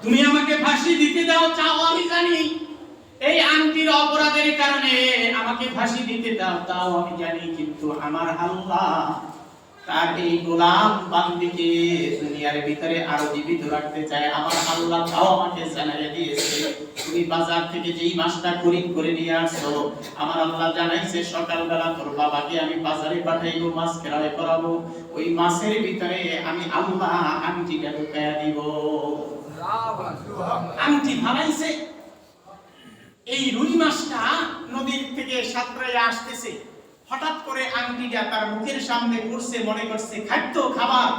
তুমি আমাকে ফাঁসি দিতে দাও, চাও আমি জানি। এই আংটির অপরাধের কারণে আমাকে ফাঁসি দিতে দাও, তাও আমি জানি। কিন্তু আমার আল্লাহ তার এই গোলাম বান্দিকে দুনিয়ার ভিতরে আরো জীবিত রাখতে চায়। আমার আল্লাহ তাও আমাকে জানাইয়া দিয়েছে, তুমি বাজার থেকে যেই মাছটা খরিদ করে নিয়ে আসছো, আমার আল্লাহ জানাইছে সকালবেলা তোর বাবাকে আমি বাজারে পাঠাইবো, মাছ ক্রয় করাবো, ওই মাছের ভিতরে আমি আল্লাহ আংটিটা ঢুকাইয়া দিব। আংটি ফালাইছে, এই রুই মাছটা নদীর থেকে সাঁতরাইয়া আসতেছে, হঠাৎ করে আংটিটা তার মুখের সামনে পড়ছে, মনে করছে খাদ্য খাবার,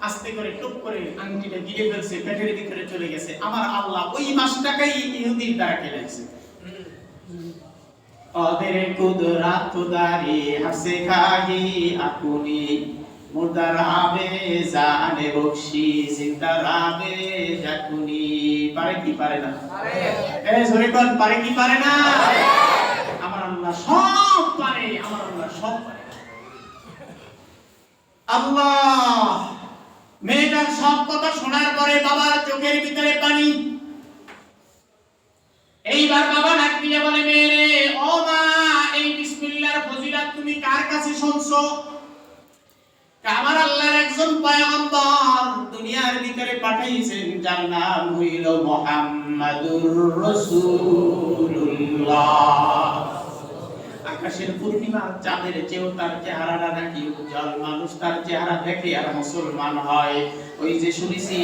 আস্তে করে টুক করে আংটিটা গিলে ফেলছে, পেটের ভিতরে চলে গেছে। আমার আল্লাহ ওই মাছটাকেই ইহুদির দ্বারা খেলেছে। ওদের কুদরাত দারি হাসে খাহি আপনি, মুর্দার আবে জানে বখশি, জিন্দার আবে জাকুনি। পারে কি পারে না? পারে। এ জোরে কোন পারে কি পারে না? পারে। আমার আল্লাহ সব পারে, আমার আল্লাহ সব পারে। আল্লাহ, মেয়েটার সব কথা শোনার পরে বাবার চোখের ভিতরে পানি। এইবার বাবা ডাক দিয়ে বলে, মেয়ে ও মা, এই বিসমিল্লাহর ফজিলত তুমি কার কাছে শুনছো? আমার আল্লাহর একজন পয়গম্বর দুনিয়ার ভিতরে পাঠাইছেন, যার নাম হইল মুহাম্মাদুর রাসূলুল্লাহ। আকাশের পূর্ণিমা চাঁদের চেয়েও তার চেহারাটা নাকি উজ্জ্বল, মানুষ তার চেহারা দেখে আর মুসলমান হয়। ওই যে শুনেছি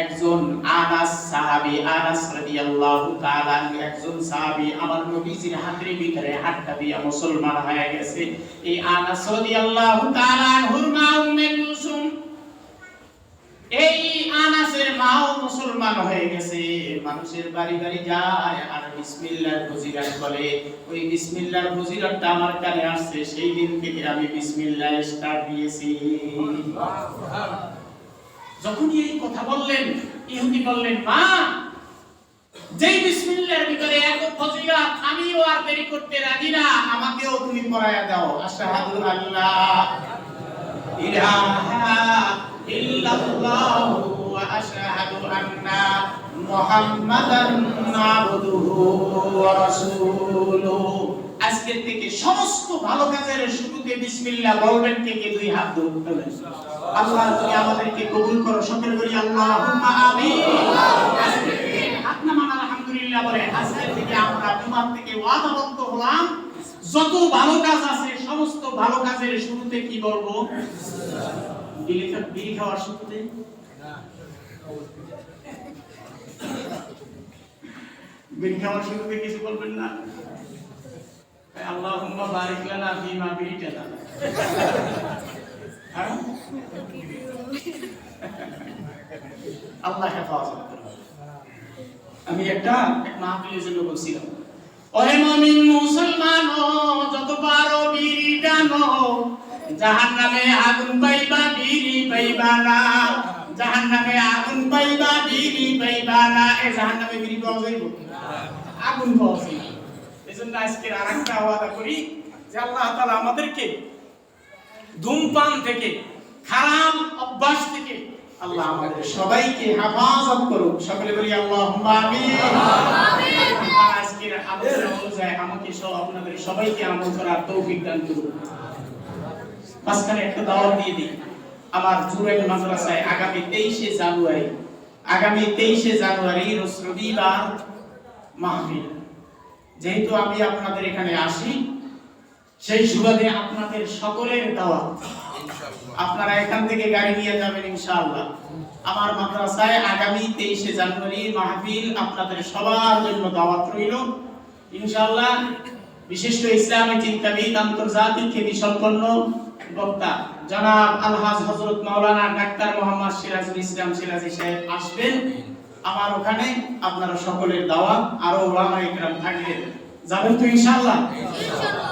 একজন আনাস সাহাবী, আনাস রাদিয়াল্লাহু তাআলা একজন সাহাবী আমার নবীজির হাতের ভিতরে হাতটা দিয়া মুসলমান হয়ে গেছে। এই আনাস রাদিয়াল্লাহু তাআলা আনহুর মা উম্মে কুলসুম, এই আনাসের মাও মুসলমান হয়ে গেছে। মানুষের বাড়ি বাড়ি যায় আর বিসমিল্লাহর ফজিলত বলে। ওই বিসমিল্লাহর ফজিলতটা আমার কানে আসছে, সেই দিন থেকে আমি বিসমিল্লাহ স্টার্ট দিয়েছি। যখন এই কথা বললেন, ইহুদি বললেন, মা, যেই বিসমিল্লাহর ভিতরে এত ফজিলত, আমিও আর দেরি করতে রাজি না, আমাকেও তুমি পড়ায়া দাও। আশহাদু আল্লা ইলাহা ইল্লাল্লাহু ওয়া আশহাদু আন্না মুহাম্মাদান আবদুহু ওয়া রাসূলুহু। আজকে থেকে সমস্ত ভালো কাজের শুরুতে বিসমিল্লাহ বলবেন। কে কে দুই হাত তুলে? আল্লাহ তুমি আমাদেরকে কবুল করো, সকলে বলি আল্লাহুম্মা আমিন। আজকে থেকে হাত নামান আলহামদুলিল্লাহ বলে আজকে থেকে আমরা জুমার থেকে ওয়াদাবদ্ধ হলাম, যত ভালো কাজ আছে সমস্ত ভালো কাজের শুরুতে কি বলবো? বিড়ি খাওয়ার শুরুতে বিড়ি খাওয়ার শুরুতে কিছু বলবেন না? আল্লাহুম্মা বারিক লানা ফিমা বিরিতানা। হ্যাঁ, আল্লাহ হেফাজত করুন। আমি একটা মাহফিলের জন্য বলছিলাম, ওহে মুমিন মুসলমান, যত পারো বিড়ি টানো, জাহান্নামে আগুন পাইবা বিড়ি পাইবা না। জাহান্নামে আগুন পাইবা বিড়ি পাইবা না। এই জাহান্নামে বিড়ি পাওয়া যাইব? আগুন পাওয়া যাইব। এজন্য আজকে আরেকটা ওয়াদা করি যে আল্লাহ তাআলা আমাদেরকে ধূমপান থেকে, খারাপ অভ্যাস থেকে আল্লাহ আমাদের সবাইকে হেফাজত করুক। সকলে বলি আল্লাহুম্মা আমিন। আমিন। আজকের আলোচনা অনুযায়ী আমাকে সহ আপনাদের সবাইকে আমল করার তৌফিক দান করুন। মাঝখানে একটা দাওয়াত দিয়ে দিই। আমার জুরাইল মাদ্রাসায় আগামী 23শে জানুয়ারি রোজ রবিবার মাহফিল। যেহেতু আমি আপনাদের এখানে আসি, সেই সুবাদে আপনাদের সকলের দাওয়াত। আপনারা এখান থেকে গাড়ি নিয়ে যাবেন ইনশাআল্লাহ। আমার মাদ্রাসায় আগামী 23শে জানুয়ারি মাহফিল, আপনাদের সবার জন্য দাওয়াত রইল ইনশাআল্লাহ। বিশিষ্ট ইসলামী চিন্তাবিদ, আন্তর্জাতিক খ্যাতিসম্পন্ন বক্তা জনাব আলহাজ হযরত মাওলানা ডাক্তার মোহাম্মদ সিরাজুল ইসলাম সিরাজি সাহেব আসবেন আমার ওখানে। আপনারা সকলের দাওয়াত। আরো ওলামায়ে কেরাম থাকবেন, যাবেন তো ইনশাআল্লাহ? ইনশাআল্লাহ।